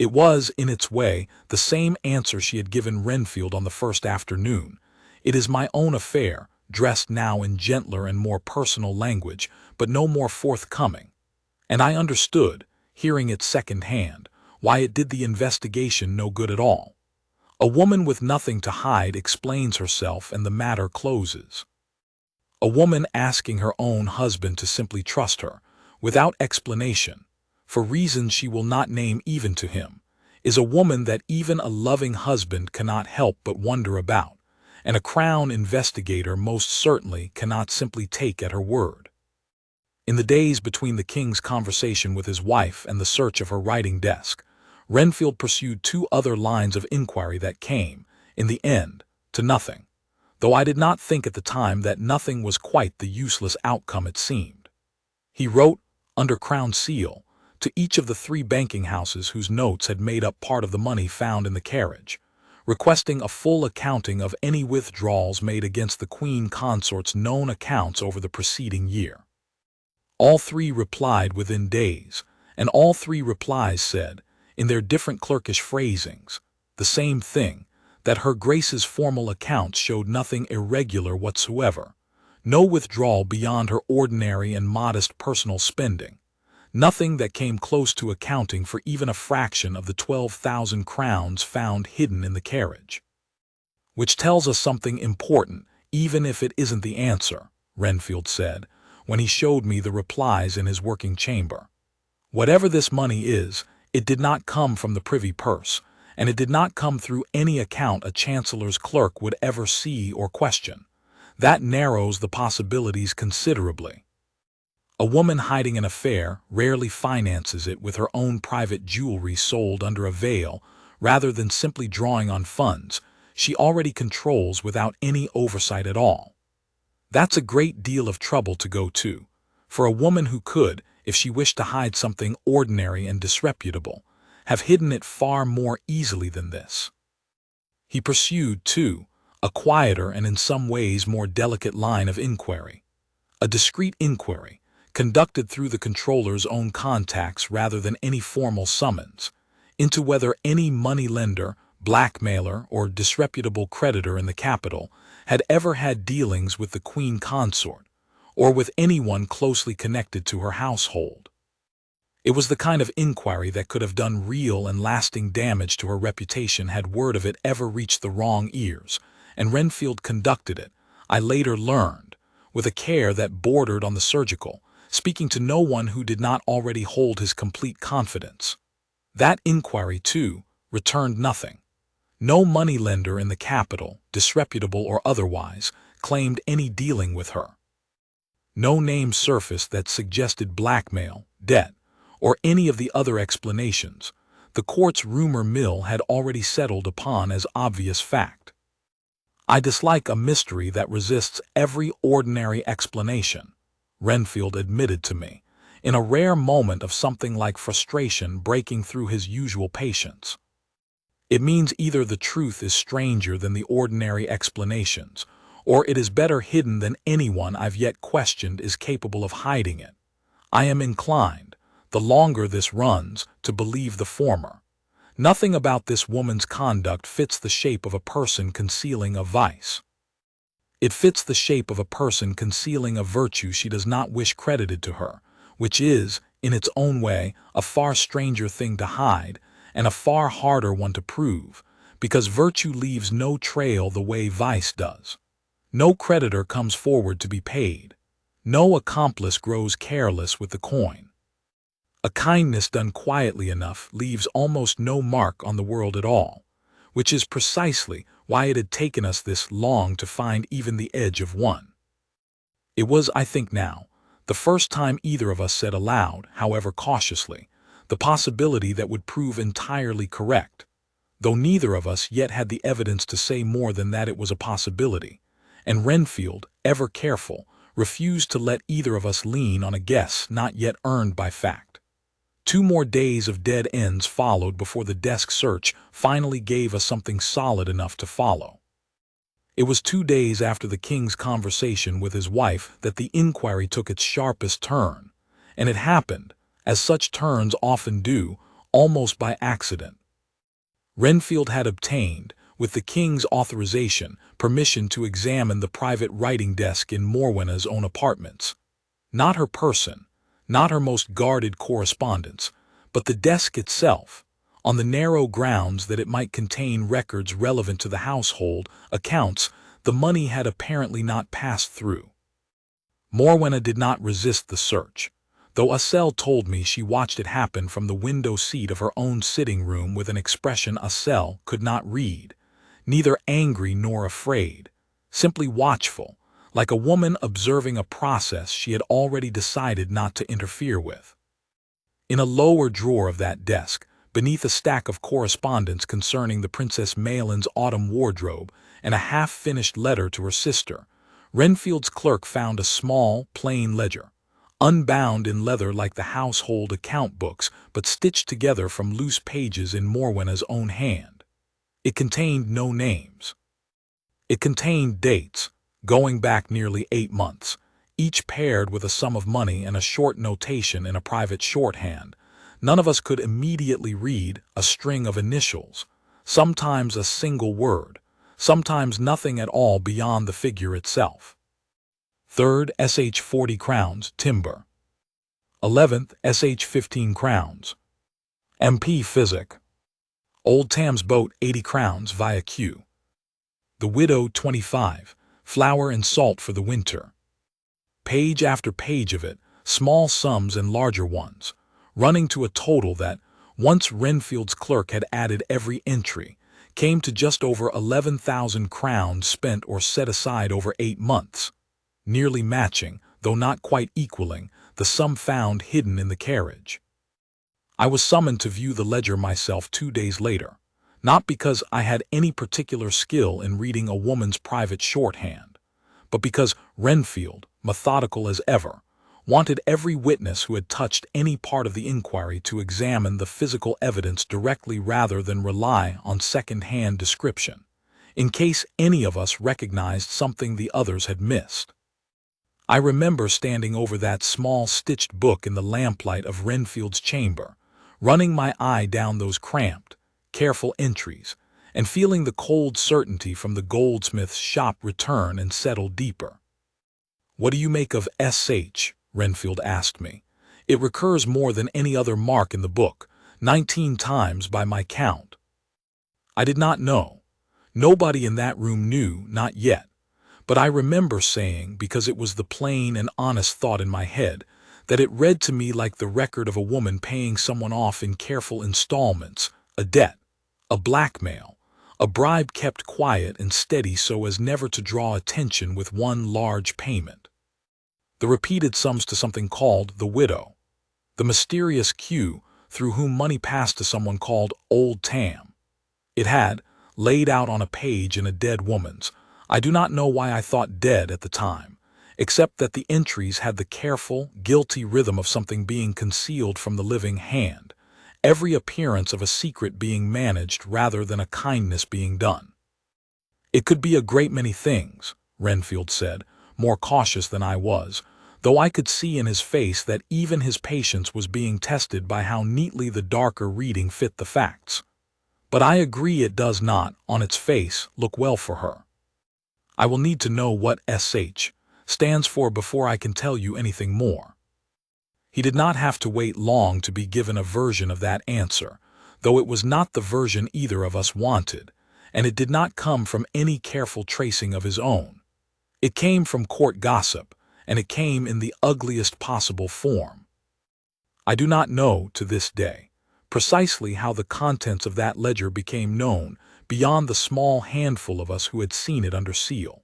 It was, in its way, the same answer she had given Renfield on the first afternoon. It is my own affair, dressed now in gentler and more personal language, but no more forthcoming. And I understood, hearing it second-hand, why it did the investigation no good at all. A woman with nothing to hide explains herself and the matter closes. A woman asking her own husband to simply trust her, without explanation, for reasons she will not name even to him, is a woman that even a loving husband cannot help but wonder about, and a Crown investigator most certainly cannot simply take at her word. In the days between the King's conversation with his wife and the search of her writing desk, Renfield pursued two other lines of inquiry that came, in the end, to nothing, though I did not think at the time that nothing was quite the useless outcome it seemed. He wrote, under Crown seal, to each of the 3 banking houses whose notes had made up part of the money found in the carriage, requesting a full accounting of any withdrawals made against the Queen Consort's known accounts over the preceding year. All 3 replied within days, and all 3 replies said, in their different clerkish phrasings, the same thing, that Her Grace's formal accounts showed nothing irregular whatsoever, no withdrawal beyond her ordinary and modest personal spending, nothing that came close to accounting for even a fraction of the 12,000 crowns found hidden in the carriage. Which tells us something important, even if it isn't the answer, Renfield said, when he showed me the replies in his working chamber. Whatever this money is, it did not come from the privy purse, and it did not come through any account a chancellor's clerk would ever see or question. That narrows the possibilities considerably. A woman hiding an affair rarely finances it with her own private jewelry sold under a veil, rather than simply drawing on funds she already controls without any oversight at all. That's a great deal of trouble to go to, for a woman who could, if she wished to hide something ordinary and disreputable, have hidden it far more easily than this. He pursued, too, a quieter and in some ways more delicate line of inquiry, a discreet inquiry, conducted through the controller's own contacts rather than any formal summons, into whether any money-lender, blackmailer, or disreputable creditor in the capital had ever had dealings with the Queen Consort, or with anyone closely connected to her household. It was the kind of inquiry that could have done real and lasting damage to her reputation had word of it ever reached the wrong ears, and Renfield conducted it, I later learned, with a care that bordered on the surgical, speaking to no one who did not already hold his complete confidence. That inquiry, too, returned nothing. No moneylender in the capital, disreputable or otherwise, claimed any dealing with her. No name surfaced that suggested blackmail, debt, or any of the other explanations the court's rumor mill had already settled upon as obvious fact. I dislike a mystery that resists every ordinary explanation, Renfield admitted to me, in a rare moment of something like frustration breaking through his usual patience. It means either the truth is stranger than the ordinary explanations, or it is better hidden than anyone I've yet questioned is capable of hiding it. I am inclined, the longer this runs, to believe the former. Nothing about this woman's conduct fits the shape of a person concealing a vice. It fits the shape of a person concealing a virtue she does not wish credited to her, which is, in its own way, a far stranger thing to hide, and a far harder one to prove, because virtue leaves no trail the way vice does. No creditor comes forward to be paid. No accomplice grows careless with the coin. A kindness done quietly enough leaves almost no mark on the world at all, which is precisely why it had taken us this long to find even the edge of one. It was, I think now, the first time either of us said aloud, however cautiously, the possibility that would prove entirely correct, though neither of us yet had the evidence to say more than that it was a possibility, and Renfield, ever careful, refused to let either of us lean on a guess not yet earned by fact. 2 more days of dead ends followed before the desk search finally gave us something solid enough to follow. It was 2 days after the King's conversation with his wife that the inquiry took its sharpest turn, and it happened, as such turns often do, almost by accident. Renfield had obtained, with the king's authorization, permission to examine the private writing desk in Morwenna's own apartments. Not her person, not her most guarded correspondence, but the desk itself, on the narrow grounds that it might contain records relevant to the household, accounts the money had apparently not passed through. Morwenna did not resist the search, though Asel told me she watched it happen from the window seat of her own sitting room with an expression Asel could not read, neither angry nor afraid, simply watchful, like a woman observing a process she had already decided not to interfere with. In a lower drawer of that desk, beneath a stack of correspondence concerning the Princess Malin's autumn wardrobe and a half-finished letter to her sister, Renfield's clerk found a small, plain ledger, unbound in leather like the household account books, but stitched together from loose pages in Morwenna's own hand. It contained no names. It contained dates, going back nearly 8 months, each paired with a sum of money and a short notation in a private shorthand. None of us could immediately read a string of initials, sometimes a single word, sometimes nothing at all beyond the figure itself. 3rd, sh 40 crowns, timber. 11th, sh 15 crowns. MP Physic. Old Tam's boat 80 crowns via Q. The widow 25, flour and salt for the winter. Page after page of it, small sums and larger ones, running to a total that, once Renfield's clerk had added every entry, came to just over 11,000 crowns spent or set aside over 8 months, nearly matching, though not quite equaling, the sum found hidden in the carriage. I was summoned to view the ledger myself 2 days later, not because I had any particular skill in reading a woman's private shorthand, but because Renfield, methodical as ever, wanted every witness who had touched any part of the inquiry to examine the physical evidence directly rather than rely on second-hand description, in case any of us recognized something the others had missed. I remember standing over that small stitched book in the lamplight of Renfield's chamber, running my eye down those cramped, careful entries, and feeling the cold certainty from the goldsmith's shop return and settle deeper. "What do you make of SH?" Renfield asked me. "It recurs more than any other mark in the book, 19 times by my count." I did not know. Nobody in that room knew, not yet. But I remember saying, because it was the plain and honest thought in my head, that it read to me like the record of a woman paying someone off in careful installments, a debt, a blackmail, a bribe kept quiet and steady so as never to draw attention with one large payment. The repeated sums to something called the widow, the mysterious Q through whom money passed to someone called Old Tam. It had, laid out on a page in a dead woman's, I do not know why I thought dead at the time, except that the entries had the careful, guilty rhythm of something being concealed from the living hand, every appearance of a secret being managed rather than a kindness being done. "It could be a great many things," Renfield said, more cautious than I was, though I could see in his face that even his patience was being tested by how neatly the darker reading fit the facts. "But I agree it does not, on its face, look well for her. I will need to know what SH stands for before I can tell you anything more." He did not have to wait long to be given a version of that answer, though it was not the version either of us wanted, and it did not come from any careful tracing of his own. It came from court gossip, and it came in the ugliest possible form. I do not know, to this day, precisely how the contents of that ledger became known beyond the small handful of us who had seen it under seal.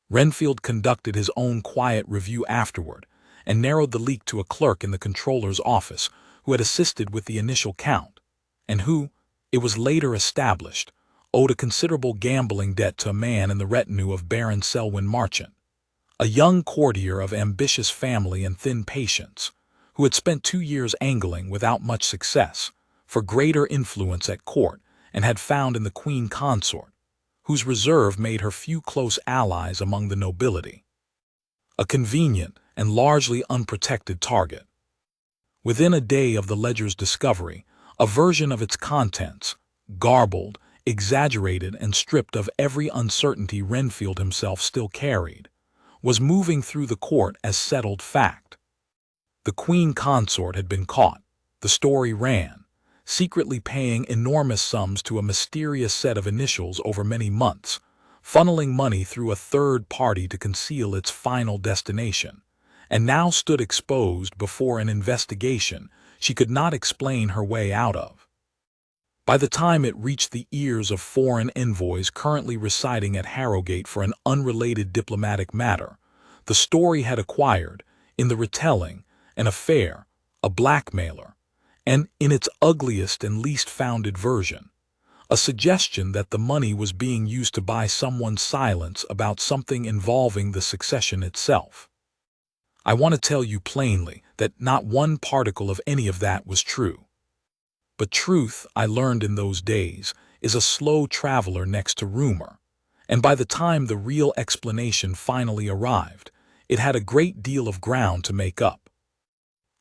Renfield conducted his own quiet review afterward and narrowed the leak to a clerk in the controller's office who had assisted with the initial count, and who, it was later established, owed a considerable gambling debt to a man in the retinue of Baron Selwyn Marchant, a young courtier of ambitious family and thin patience, who had spent 2 years angling without much success for greater influence at court and had found in the Queen Consort, whose reserve made her few close allies among the nobility, a convenient and largely unprotected target. Within a day of the ledger's discovery, a version of its contents, garbled, exaggerated, and stripped of every uncertainty Renfield himself still carried, was moving through the court as settled fact. The Queen Consort had been caught, the story ran, secretly paying enormous sums to a mysterious set of initials over many months, funneling money through a third party to conceal its final destination, and now stood exposed before an investigation she could not explain her way out of. By the time it reached the ears of foreign envoys currently residing at Harrowgate for an unrelated diplomatic matter, the story had acquired, in the retelling, an affair, a blackmailer, and, in its ugliest and least founded version, a suggestion that the money was being used to buy someone's silence about something involving the succession itself. I want to tell you plainly that not one particle of any of that was true. But truth, I learned in those days, is a slow traveler next to rumor, and by the time the real explanation finally arrived, it had a great deal of ground to make up.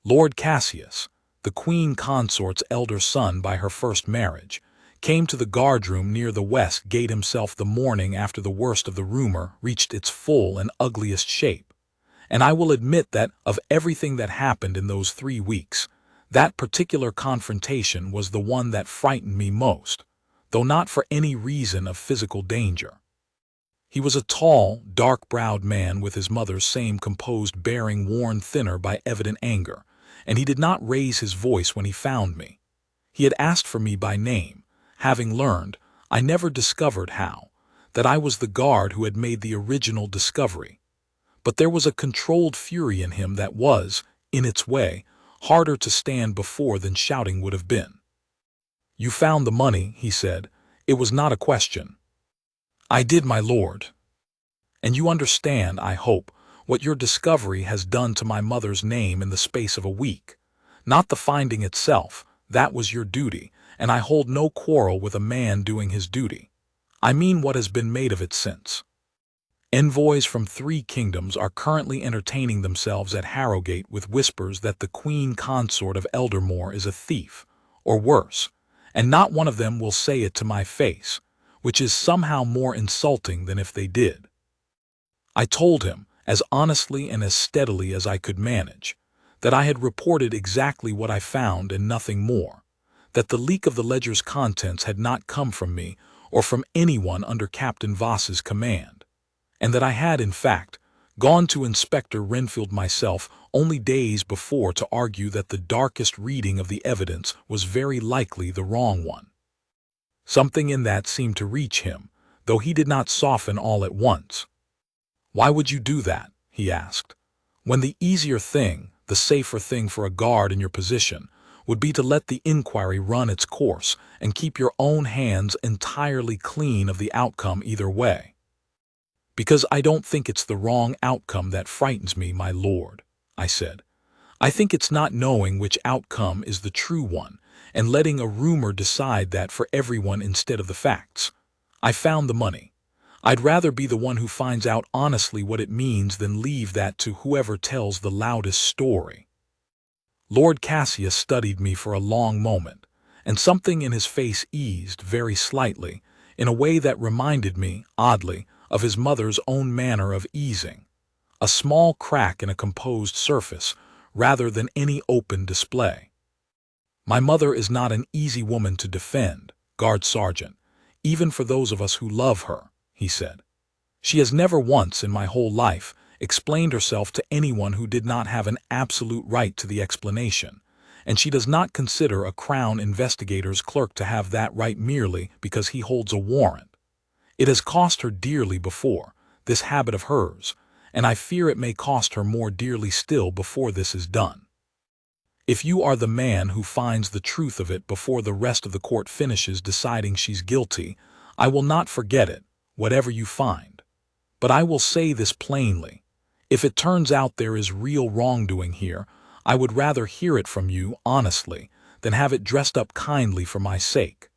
Lord Cassius, the Queen Consort's elder son by her first marriage, came to the guardroom near the west gate himself the morning after the worst of the rumor reached its full and ugliest shape, and I will admit that, of everything that happened in those 3 weeks, that particular confrontation was the one that frightened me most, though not for any reason of physical danger. He was a tall, dark-browed man with his mother's same composed bearing worn thinner by evident anger, and he did not raise his voice when he found me. He had asked for me by name, having learned, I never discovered how, that I was the guard who had made the original discovery. But there was a controlled fury in him that was, in its way, harder to stand before than shouting would have been. "You found the money," he said. "It was not a question." "I did, my lord." "And you understand, I hope, what your discovery has done to my mother's name in the space of a week. Not the finding itself, that was your duty, and I hold no quarrel with a man doing his duty. I mean what has been made of it since. Envoys from 3 kingdoms are currently entertaining themselves at Harrowgate with whispers that the Queen Consort of Eldermore is a thief, or worse, and not one of them will say it to my face, which is somehow more insulting than if they did. I told him, as honestly and as steadily as I could manage, that I had reported exactly what I found and nothing more, that the leak of the ledger's contents had not come from me or from anyone under Captain Voss's command, and that I had, in fact, gone to Inspector Renfield myself only days before to argue that the darkest reading of the evidence was very likely the wrong one. Something in that seemed to reach him, though he did not soften all at once. "Why would you do that?" he asked, "when the easier thing, the safer thing for a guard in your position, would be to let the inquiry run its course and keep your own hands entirely clean of the outcome either way?" "Because I don't think it's the wrong outcome that frightens me, my lord," I said. "I think it's not knowing which outcome is the true one and letting a rumor decide that for everyone instead of the facts. I found the money. I'd rather be the one who finds out honestly what it means than leave that to whoever tells the loudest story." Lord Cassius studied me for a long moment, and something in his face eased very slightly, in a way that reminded me, oddly, of his mother's own manner of easing, a small crack in a composed surface, rather than any open display. "My mother is not an easy woman to defend, Guard Sergeant, even for those of us who love her," he said. "She has never once in my whole life explained herself to anyone who did not have an absolute right to the explanation, and she does not consider a Crown investigator's clerk to have that right merely because he holds a warrant. It has cost her dearly before, this habit of hers, and I fear it may cost her more dearly still before this is done. If you are the man who finds the truth of it before the rest of the court finishes deciding she's guilty, I will not forget it, whatever you find. But I will say this plainly. If it turns out there is real wrongdoing here, I would rather hear it from you honestly than have it dressed up kindly for my sake.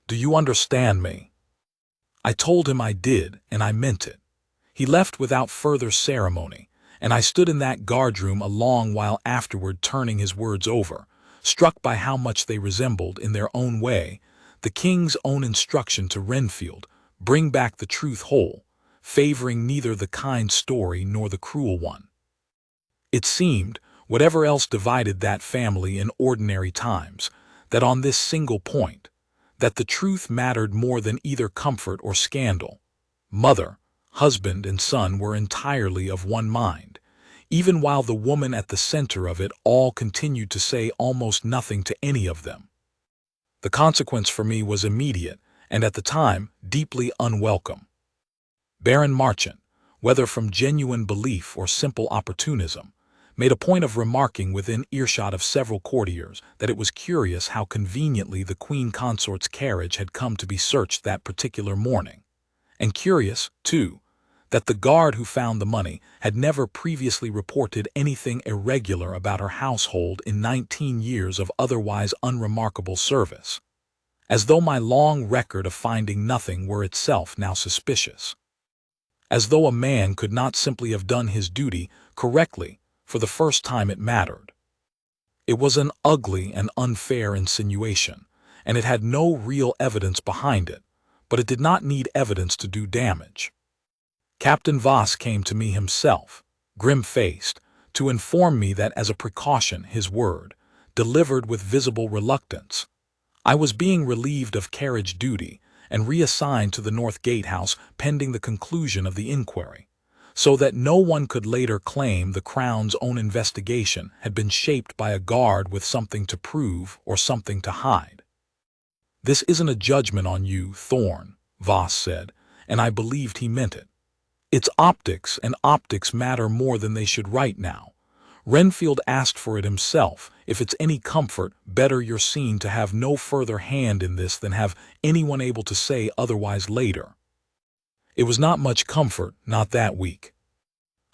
Do you understand me?" I told him I did, and I meant it. He left without further ceremony, and I stood in that guardroom a long while afterward turning his words over, struck by how much they resembled, in their own way, the king's own instruction to Renfield, bring back the truth whole, favoring neither the kind story nor the cruel one. It seemed, whatever else divided that family in ordinary times, that on this single point, that the truth mattered more than either comfort or scandal. Mother, husband, and son were entirely of one mind, even while the woman at the center of it all continued to say almost nothing to any of them. The consequence for me was immediate, and at the time, deeply unwelcome. Baron Marchant, whether from genuine belief or simple opportunism, made a point of remarking within earshot of several courtiers that it was curious how conveniently the Queen Consort's carriage had come to be searched that particular morning, and curious, too, that the guard who found the money had never previously reported anything irregular about her household in 19 years of otherwise unremarkable service, as though my long record of finding nothing were itself now suspicious. As though a man could not simply have done his duty correctly for the first time it mattered. It was an ugly and unfair insinuation, and it had no real evidence behind it, but it did not need evidence to do damage. Captain Voss came to me himself, grim-faced, to inform me that as a precaution his word, delivered with visible reluctance, I was being relieved of carriage duty and reassigned to the North Gatehouse pending the conclusion of the inquiry, so that no one could later claim the Crown's own investigation had been shaped by a guard with something to prove or something to hide. "This isn't a judgment on you, Thorne," Voss said, and I believed he meant it. "It's optics, and optics matter more than they should right now. Renfield asked for it himself. If it's any comfort, better you're seen to have no further hand in this than have anyone able to say otherwise later." It was not much comfort, not that week.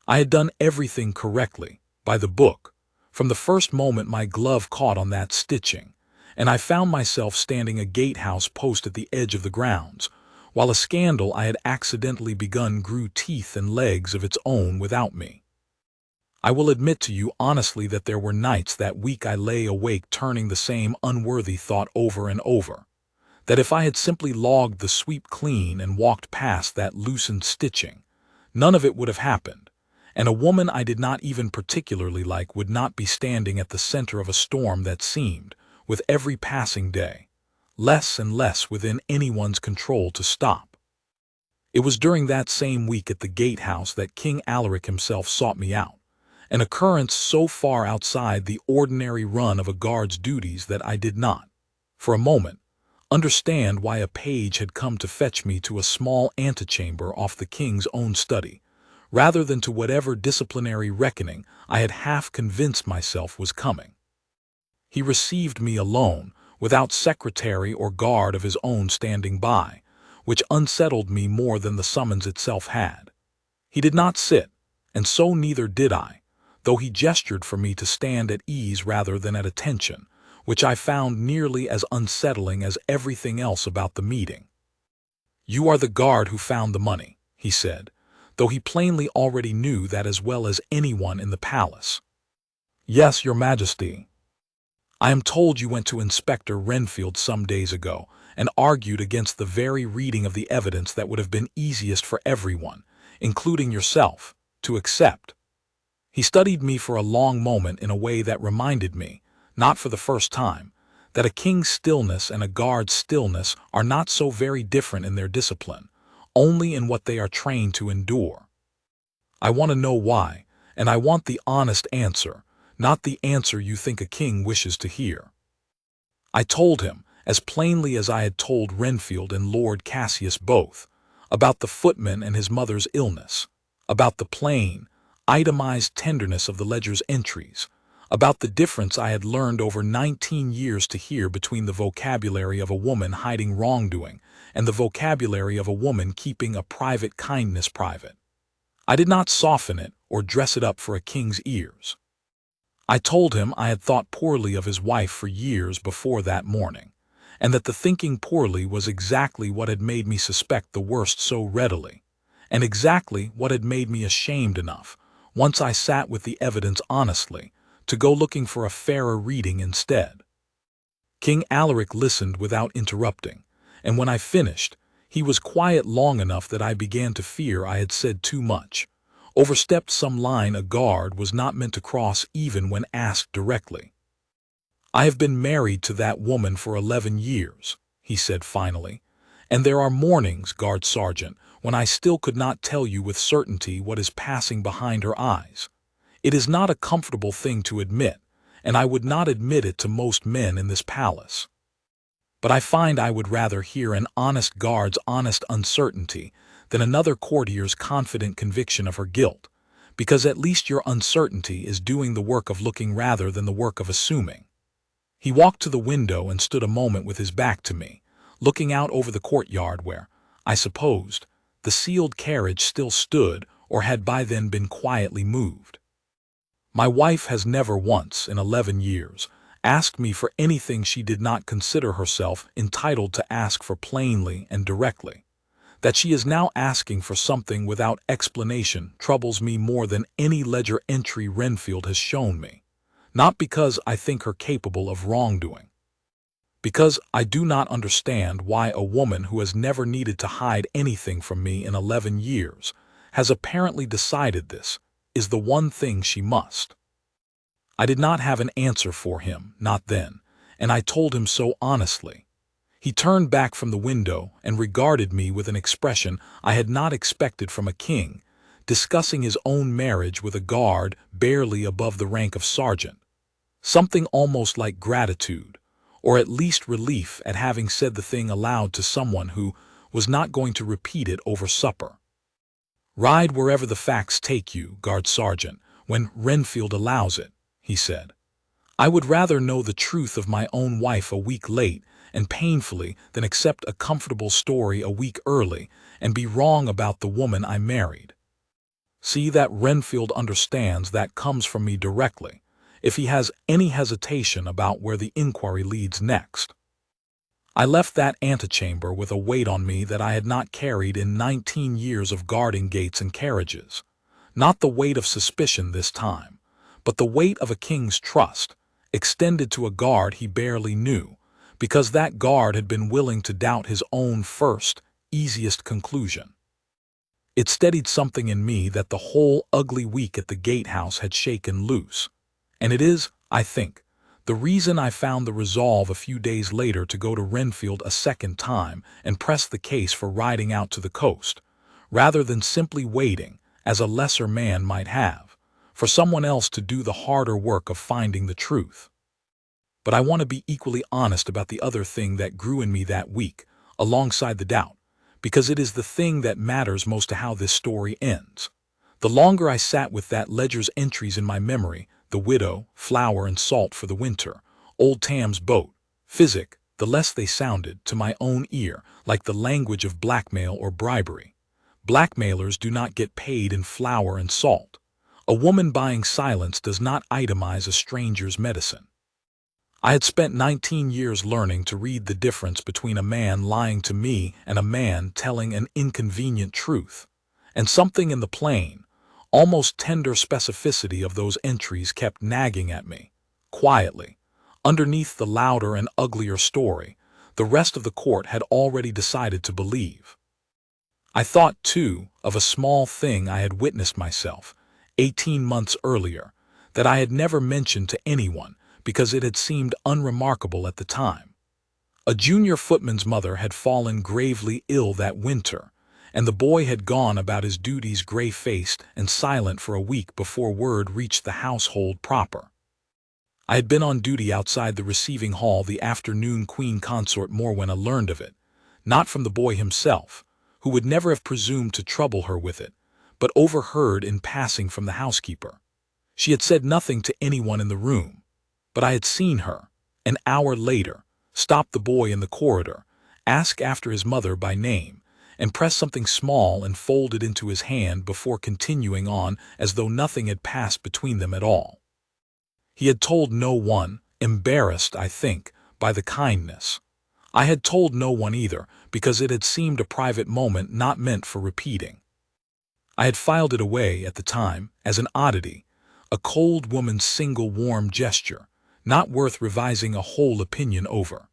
I had done everything correctly, by the book, from the first moment my glove caught on that stitching, and I found myself standing a gatehouse post at the edge of the grounds, while a scandal I had accidentally begun grew teeth and legs of its own without me. I will admit to you honestly that there were nights that week I lay awake turning the same unworthy thought over and over, that if I had simply logged the sweep clean and walked past that loosened stitching, none of it would have happened, and a woman I did not even particularly like would not be standing at the center of a storm that seemed, with every passing day, less and less within anyone's control to stop. It was during that same week at the gatehouse that King Alaric himself sought me out, an occurrence so far outside the ordinary run of a guard's duties that I did not, for a moment, understand why a page had come to fetch me to a small antechamber off the king's own study, rather than to whatever disciplinary reckoning I had half convinced myself was coming. He received me alone, without secretary or guard of his own standing by, which unsettled me more than the summons itself had. He did not sit, and so neither did I, though he gestured for me to stand at ease rather than at attention, which I found nearly as unsettling as everything else about the meeting. "You are the guard who found the money," he said, though he plainly already knew that as well as anyone in the palace. "Yes, your Majesty. I am told you went to Inspector Renfield some days ago and argued against the very reading of the evidence that would have been easiest for everyone, including yourself, to accept." He studied me for a long moment in a way that reminded me, not for the first time, that a king's stillness and a guard's stillness are not so very different in their discipline, only in what they are trained to endure. "I want to know why, and I want the honest answer, not the answer you think a king wishes to hear." I told him, as plainly as I had told Renfield and Lord Cassius both, about the footman and his mother's illness, about the plain, itemized tenderness of the ledger's entries, about the difference I had learned over 19 years to hear between the vocabulary of a woman hiding wrongdoing and the vocabulary of a woman keeping a private kindness private. I did not soften it or dress it up for a king's ears. I told him I had thought poorly of his wife for years before that morning, and that the thinking poorly was exactly what had made me suspect the worst so readily, and exactly what had made me ashamed enough, once I sat with the evidence honestly, to go looking for a fairer reading instead. King Alaric listened without interrupting, and when I finished, he was quiet long enough that I began to fear I had said too much, overstepped some line a guard was not meant to cross even when asked directly. "I have been married to that woman for 11 years, he said finally, "and there are mornings, guard sergeant, when I still could not tell you with certainty what is passing behind her eyes. It is not a comfortable thing to admit, and I would not admit it to most men in this palace. But I find I would rather hear an honest guard's honest uncertainty than another courtier's confident conviction of her guilt, because at least your uncertainty is doing the work of looking rather than the work of assuming." He walked to the window and stood a moment with his back to me, looking out over the courtyard where, I supposed, the sealed carriage still stood or had by then been quietly moved. "My wife has never once, in 11 years, asked me for anything she did not consider herself entitled to ask for plainly and directly. That she is now asking for something without explanation troubles me more than any ledger entry Renfield has shown me, not because I think her capable of wrongdoing. Because I do not understand why a woman who has never needed to hide anything from me in 11 years has apparently decided this is the one thing she must." I did not have an answer for him, not then, and I told him so honestly. He turned back from the window and regarded me with an expression I had not expected from a king, discussing his own marriage with a guard barely above the rank of sergeant. Something almost like gratitude, or at least relief at having said the thing aloud to someone who was not going to repeat it over supper. "Ride wherever the facts take you, guard sergeant, when Renfield allows it," he said. "I would rather know the truth of my own wife a week late and painfully than accept a comfortable story a week early and be wrong about the woman I married. See that Renfield understands that comes from me directly, if he has any hesitation about where the inquiry leads next." I left that antechamber with a weight on me that I had not carried in 19 years of guarding gates and carriages. Not the weight of suspicion this time, but the weight of a king's trust, extended to a guard he barely knew, because that guard had been willing to doubt his own first, easiest conclusion. It steadied something in me that the whole ugly week at the gatehouse had shaken loose, and it is, I think, the reason I found the resolve a few days later to go to Renfield a second time and press the case for riding out to the coast, rather than simply waiting, as a lesser man might have, for someone else to do the harder work of finding the truth. But I want to be equally honest about the other thing that grew in me that week, alongside the doubt, because it is the thing that matters most to how this story ends. The longer I sat with that ledger's entries in my memory, the widow, flour and salt for the winter, old Tam's boat, physic, the less they sounded, to my own ear, like the language of blackmail or bribery. Blackmailers do not get paid in flour and salt. A woman buying silence does not itemize a stranger's medicine. I had spent 19 years learning to read the difference between a man lying to me and a man telling an inconvenient truth, and something in the plain, almost tender specificity of those entries kept nagging at me, quietly. Underneath the louder and uglier story, the rest of the court had already decided to believe. I thought, too, of a small thing I had witnessed myself, 18 months earlier, that I had never mentioned to anyone because it had seemed unremarkable at the time. A junior footman's mother had fallen gravely ill that winter, and the boy had gone about his duties gray-faced and silent for a week before word reached the household proper. I had been on duty outside the receiving hall the afternoon Queen Consort Morwenna learned of it, not from the boy himself, who would never have presumed to trouble her with it, but overheard in passing from the housekeeper. She had said nothing to anyone in the room, but I had seen her, an hour later, stop the boy in the corridor, ask after his mother by name, and press something small and fold it into his hand before continuing on as though nothing had passed between them at all. He had told no one, embarrassed, I think, by the kindness. I had told no one either, because it had seemed a private moment not meant for repeating. I had filed it away at the time as an oddity, a cold woman's single warm gesture, not worth revising a whole opinion over.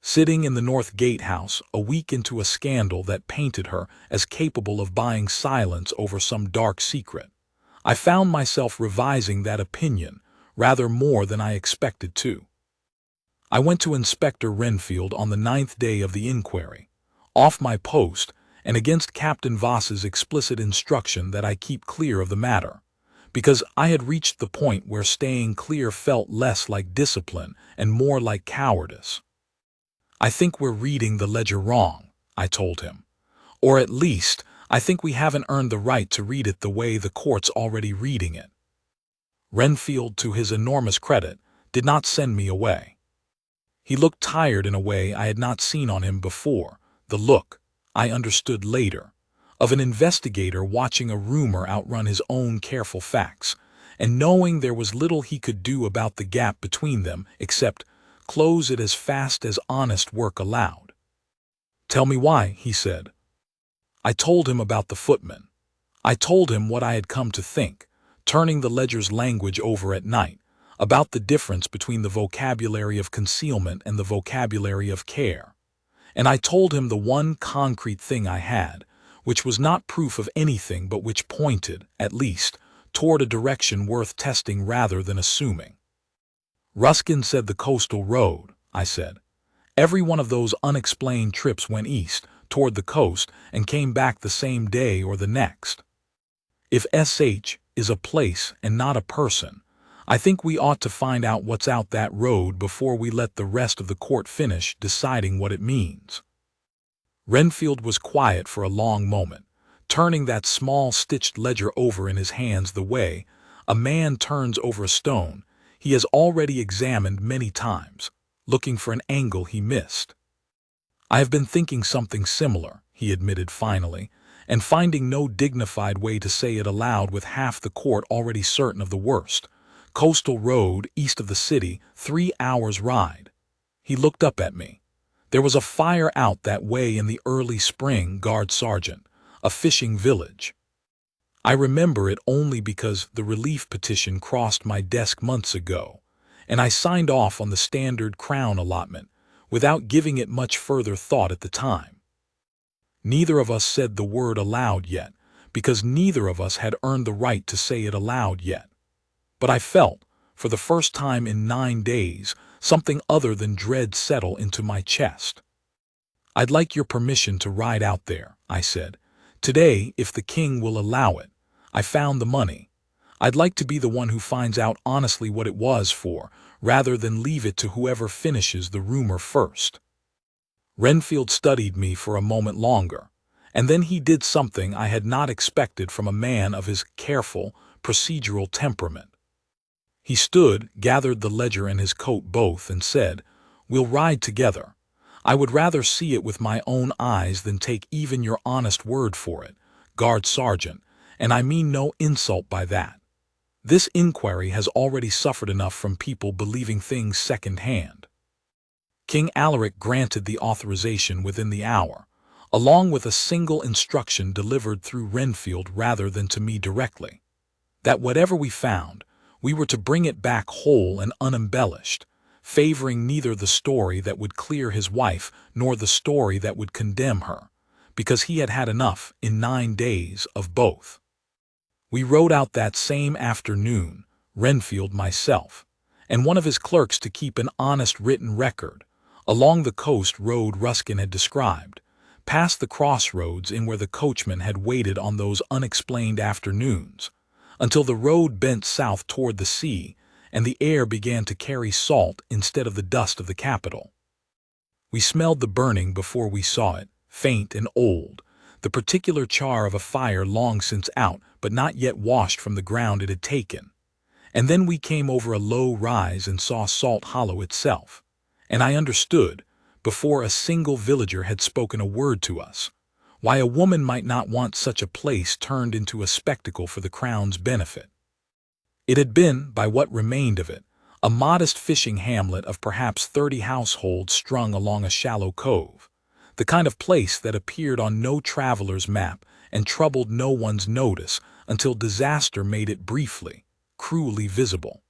Sitting in the North Gatehouse, a week into a scandal that painted her as capable of buying silence over some dark secret, I found myself revising that opinion rather more than I expected to. I went to Inspector Renfield on the 9th day of the inquiry, off my post and against Captain Voss's explicit instruction that I keep clear of the matter, because I had reached the point where staying clear felt less like discipline and more like cowardice. "I think we're reading the ledger wrong," I told him. "Or at least, I think we haven't earned the right to read it the way the court's already reading it." Renfield, to his enormous credit, did not send me away. He looked tired in a way I had not seen on him before, the look, I understood later, of an investigator watching a rumor outrun his own careful facts, and knowing there was little he could do about the gap between them except close it as fast as honest work allowed. "Tell me why," he said. I told him about the footman. I told him what I had come to think, turning the ledger's language over at night, about the difference between the vocabulary of concealment and the vocabulary of care. And I told him the one concrete thing I had, which was not proof of anything but which pointed, at least, toward a direction worth testing rather than assuming. "Ruskin said the coastal road," I said. "Every one of those unexplained trips went east, toward the coast, and came back the same day or the next. If SH is a place and not a person, I think we ought to find out what's out that road before we let the rest of the court finish deciding what it means." Renfield was quiet for a long moment, turning that small stitched ledger over in his hands the way a man turns over a stone he has already examined many times, looking for an angle he missed. "I have been thinking something similar," he admitted finally, and finding no dignified way to say it aloud with half the court already certain of the worst. "Coastal road, east of the city, 3 hours' ride." He looked up at me. "There was a fire out that way in the early spring, guard sergeant, a fishing village. I remember it only because the relief petition crossed my desk months ago, and I signed off on the standard Crown allotment without giving it much further thought at the time." Neither of us said the word aloud yet, because neither of us had earned the right to say it aloud yet. But I felt, for the first time in 9 days, something other than dread settle into my chest. "I'd like your permission to ride out there," I said. "Today, if the king will allow it. I found the money. I'd like to be the one who finds out honestly what it was for, rather than leave it to whoever finishes the rumor first." Renfield studied me for a moment longer, and then he did something I had not expected from a man of his careful, procedural temperament. He stood, gathered the ledger and his coat both, and said, "We'll ride together. I would rather see it with my own eyes than take even your honest word for it, guard sergeant, and I mean no insult by that. This inquiry has already suffered enough from people believing things second-hand." King Alaric granted the authorization within the hour, along with a single instruction delivered through Renfield rather than to me directly, that whatever we found, we were to bring it back whole and unembellished, favoring neither the story that would clear his wife nor the story that would condemn her, because he had had enough, in 9 days, of both. We rode out that same afternoon, Renfield, myself, and one of his clerks to keep an honest written record, along the coast road Ruskin had described, past the crossroads in where the coachman had waited on those unexplained afternoons, until the road bent south toward the sea and the air began to carry salt instead of the dust of the capital. We smelled the burning before we saw it, faint and old, the particular char of a fire long since out but not yet washed from the ground it had taken. And then we came over a low rise and saw Salt Hollow itself, and I understood, before a single villager had spoken a word to us, why a woman might not want such a place turned into a spectacle for the Crown's benefit. It had been, by what remained of it, a modest fishing hamlet of perhaps 30 households strung along a shallow cove, the kind of place that appeared on no traveler's map and troubled no one's notice until disaster made it briefly, cruelly visible.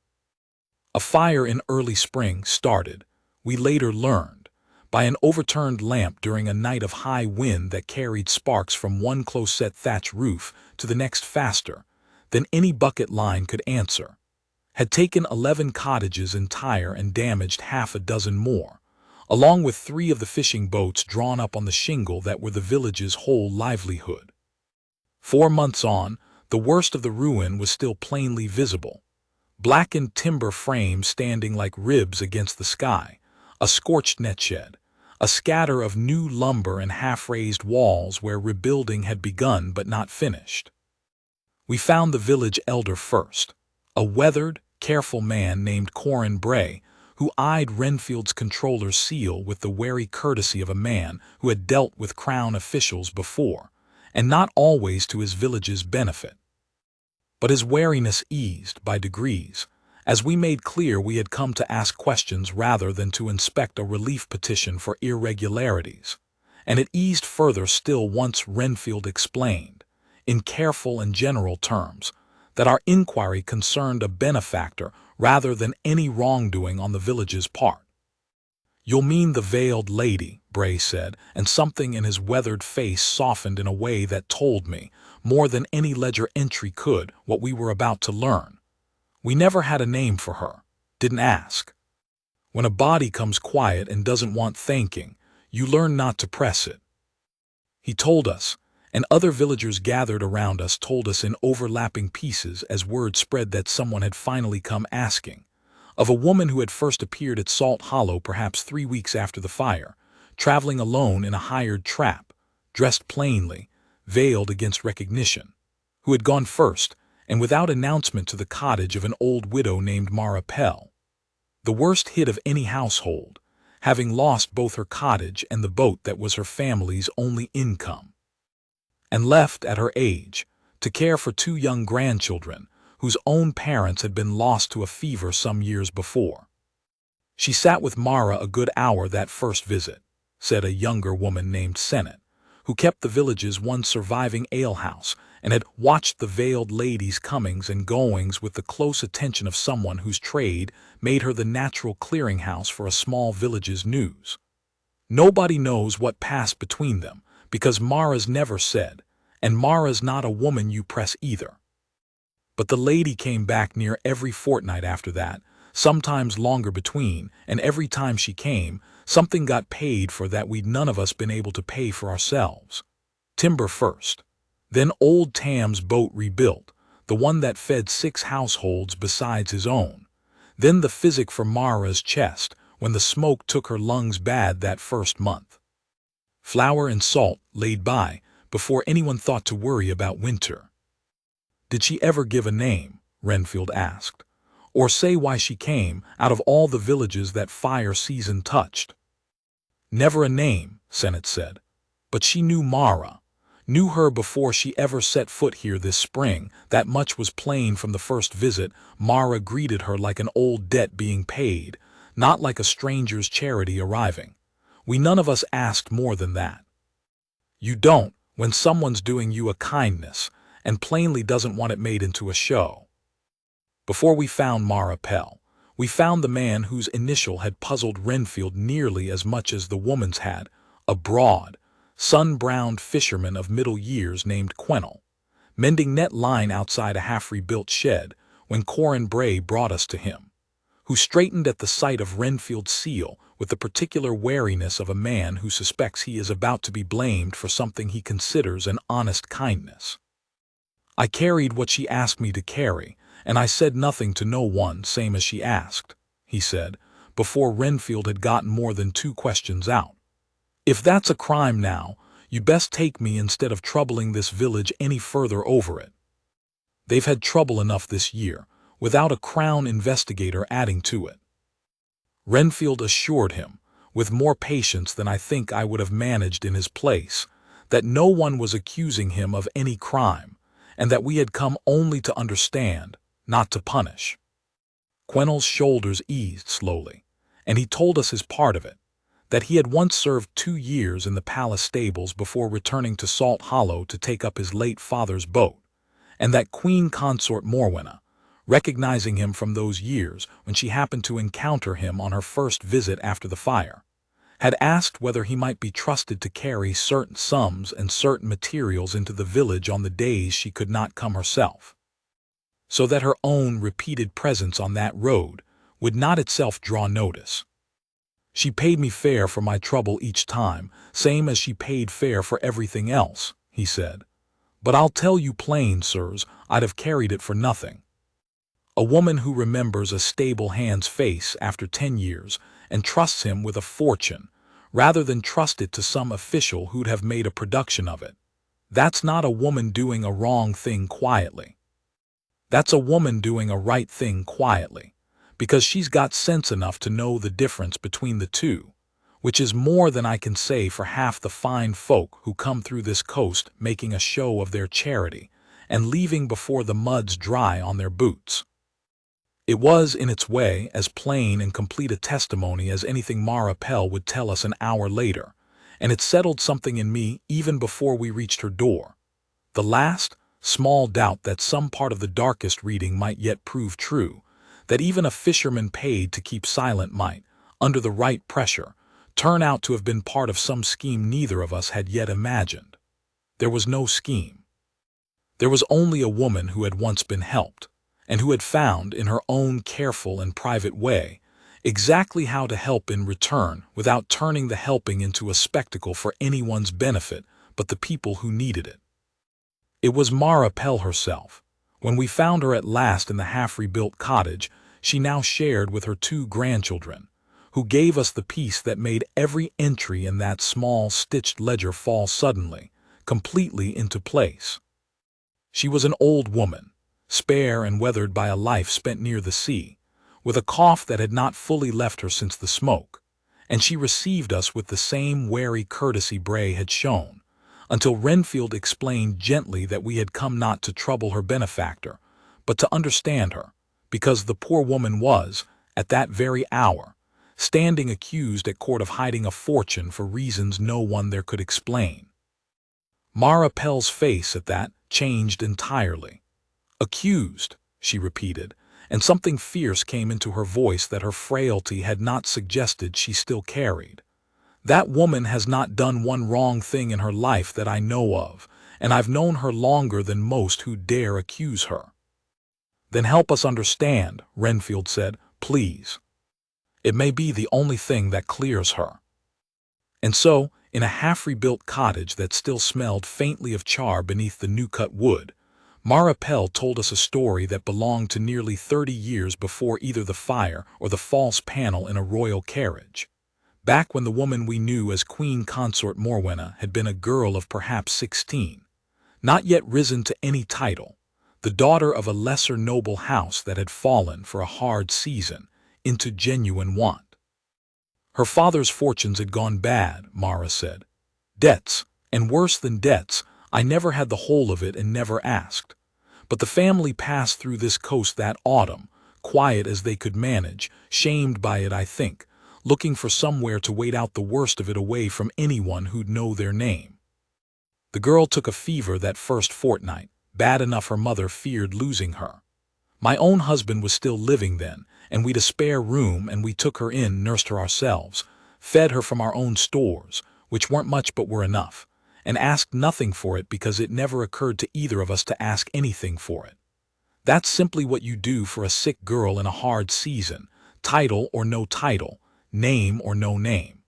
A fire in early spring started, we later learned, by an overturned lamp during a night of high wind that carried sparks from one close-set thatch roof to the next faster than any bucket line could answer, had taken 11 cottages entire and damaged half a dozen more, along with 3 of the fishing boats drawn up on the shingle that were the village's whole livelihood. 4 months on, the worst of the ruin was still plainly visible. Blackened timber frames standing like ribs against the sky, a scorched netshed, a scatter of new lumber and half-raised walls where rebuilding had begun but not finished. We found the village elder first, a weathered, careful man named Corin Bray, who eyed Renfield's controller's seal with the wary courtesy of a man who had dealt with crown officials before, and not always to his village's benefit. But his wariness eased by degrees, as we made clear we had come to ask questions rather than to inspect a relief petition for irregularities, and it eased further still once Renfield explained, in careful and general terms, that our inquiry concerned a benefactor rather than any wrongdoing on the village's part. "You'll mean the veiled lady," Bray said, and something in his weathered face softened in a way that told me, more than any ledger entry could, what we were about to learn. "We never had a name for her, didn't ask. When a body comes quiet and doesn't want thanking, you learn not to press it." He told us, and other villagers gathered around us told us in overlapping pieces as word spread that someone had finally come asking, of a woman who had first appeared at Salt Hollow perhaps 3 weeks after the fire, traveling alone in a hired trap, dressed plainly, veiled against recognition, who had gone first, and without announcement to the cottage of an old widow named Mara Pell, the worst hit of any household, having lost both her cottage and the boat that was her family's only income, and left at her age to care for 2 young grandchildren whose own parents had been lost to a fever some years before. "She sat with Mara a good hour that first visit," said a younger woman named Sennett, who kept the village's one surviving alehouse and had watched the veiled lady's comings and goings with the close attention of someone whose trade made her the natural clearinghouse for a small village's news. "Nobody knows what passed between them, because Mara's never said, and Mara's not a woman you press either. But the lady came back near every fortnight after that, sometimes longer between, and every time she came, something got paid for that we'd none of us been able to pay for ourselves. Timber first. Then old Tam's boat rebuilt, the one that fed 6 households besides his own. Then the physic for Mara's chest, when the smoke took her lungs bad that first month. Flour and salt laid by, before anyone thought to worry about winter." "Did she ever give a name?" Renfield asked. "Or say why she came, out of all the villages that fire season touched?" "Never a name," Sennett said. "But she knew Mara. Knew her before she ever set foot here this spring. That much was plain from the first visit. Mara greeted her like an old debt being paid, not like a stranger's charity arriving. We none of us asked more than that. You don't, when someone's doing you a kindness, and plainly doesn't want it made into a show. Before we found Mara Pell, we found the man whose initial had puzzled Renfield nearly as much as the woman's had, a broad, sun-browned fisherman of middle years named Quennell, mending net line outside a half-rebuilt shed when Corin Bray brought us to him, who straightened at the sight of Renfield's seal with the particular wariness of a man who suspects he is about to be blamed for something he considers an honest kindness. "I carried what she asked me to carry, and I said nothing to no one, same as she asked," he said, before Renfield had gotten more than 2 questions out. "If that's a crime now, you best take me instead of troubling this village any further over it. They've had trouble enough this year, without a Crown investigator adding to it." Renfield assured him, with more patience than I think I would have managed in his place, that no one was accusing him of any crime, and that we had come only to understand, not to punish. Quennell's shoulders eased slowly, and he told us his part of it, that he had once served 2 years in the palace stables before returning to Salt Hollow to take up his late father's boat, and that Queen Consort Morwenna, recognizing him from those years when she happened to encounter him on her first visit after the fire, had asked whether he might be trusted to carry certain sums and certain materials into the village on the days she could not come herself, so that her own repeated presence on that road would not itself draw notice. She paid me fair for my trouble each time, same as she paid fair for everything else, he said. But I'll tell you plain, sirs, I'd have carried it for nothing. A woman who remembers a stable hand's face after 10 years and trusts him with a fortune, rather than trust it to some official who'd have made a production of it. That's not a woman doing a wrong thing quietly. That's a woman doing a right thing quietly, because she's got sense enough to know the difference between the two, which is more than I can say for half the fine folk who come through this coast making a show of their charity and leaving before the mud's dry on their boots. It was, in its way, as plain and complete a testimony as anything Mara Pell would tell us an hour later, and it settled something in me even before we reached her door. The last, small doubt that some part of the darkest reading might yet prove true, that even a fisherman paid to keep silent might, under the right pressure, turn out to have been part of some scheme neither of us had yet imagined. There was no scheme. There was only a woman who had once been helped, and who had found, in her own careful and private way, exactly how to help in return without turning the helping into a spectacle for anyone's benefit but the people who needed it. It was Mara Pell herself. When we found her at last in the half-rebuilt cottage she now shared with her 2 grandchildren, who gave us the peace that made every entry in that small stitched ledger fall suddenly, completely into place. She was an old woman, spare and weathered by a life spent near the sea, with a cough that had not fully left her since the smoke, and she received us with the same wary courtesy Bray had shown, until Renfield explained gently that we had come not to trouble her benefactor, but to understand her, because the poor woman was, at that very hour, standing accused at court of hiding a fortune for reasons no one there could explain. Mara Pell's face at that changed entirely. "Accused," she repeated, and something fierce came into her voice that her frailty had not suggested she still carried. "That woman has not done one wrong thing in her life that I know of, and I've known her longer than most who dare accuse her." "Then help us understand," Renfield said, "please. It may be the only thing that clears her." And so, in a half-rebuilt cottage that still smelled faintly of char beneath the new-cut wood, Mara Pell told us a story that belonged to nearly 30 years before either the fire or the false panel in a royal carriage, back when the woman we knew as Queen Consort Morwenna had been a girl of perhaps 16, not yet risen to any title, the daughter of a lesser noble house that had fallen for a hard season into genuine want. Her father's fortunes had gone bad, Mara said. Debts, and worse than debts, I never had the whole of it and never asked. But the family passed through this coast that autumn, quiet as they could manage, shamed by it I think, looking for somewhere to wait out the worst of it away from anyone who'd know their name. The girl took a fever that first fortnight, bad enough her mother feared losing her. My own husband was still living then, and we'd a spare room and we took her in, nursed her ourselves, fed her from our own stores, which weren't much but were enough, and asked nothing for it because it never occurred to either of us to ask anything for it. That's simply what you do for a sick girl in a hard season, title or no title, name or no name.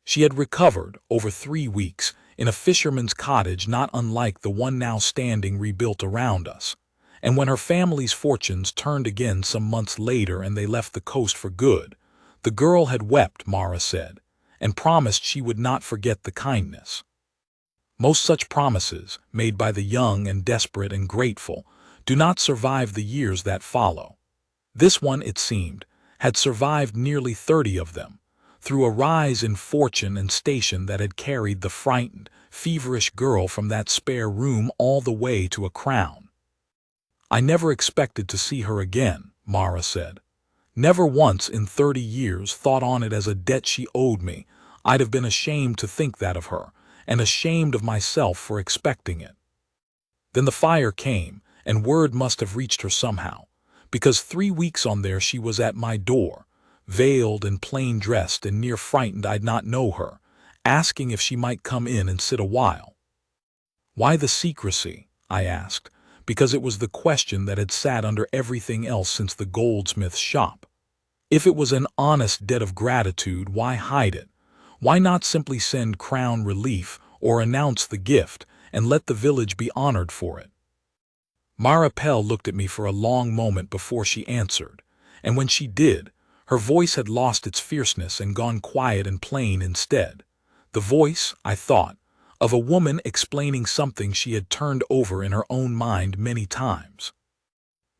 She had recovered, over 3 weeks, in a fisherman's cottage not unlike the one now standing rebuilt around us, and when her family's fortunes turned again some months later and they left the coast for good, the girl had wept, Mara said, and promised she would not forget the kindness. Most such promises, made by the young and desperate and grateful, do not survive the years that follow. This one, it seemed, had survived nearly 30 of them, through a rise in fortune and station that had carried the frightened, feverish girl from that spare room all the way to a crown. "I never expected to see her again," Mara said. "Never once in 30 years thought on it as a debt she owed me. I'd have been ashamed to think that of her, and ashamed of myself for expecting it. Then the fire came, and word must have reached her somehow, because 3 weeks on there she was at my door, veiled and plain-dressed and near frightened I'd not know her, asking if she might come in and sit a while. Why the secrecy? I asked, because it was the question that had sat under everything else since the goldsmith's shop. If it was an honest debt of gratitude, why hide it? Why not simply send crown relief or announce the gift and let the village be honored for it? Maripel looked at me for a long moment before she answered, and when she did, her voice had lost its fierceness and gone quiet and plain instead. The voice, I thought, of a woman explaining something she had turned over in her own mind many times.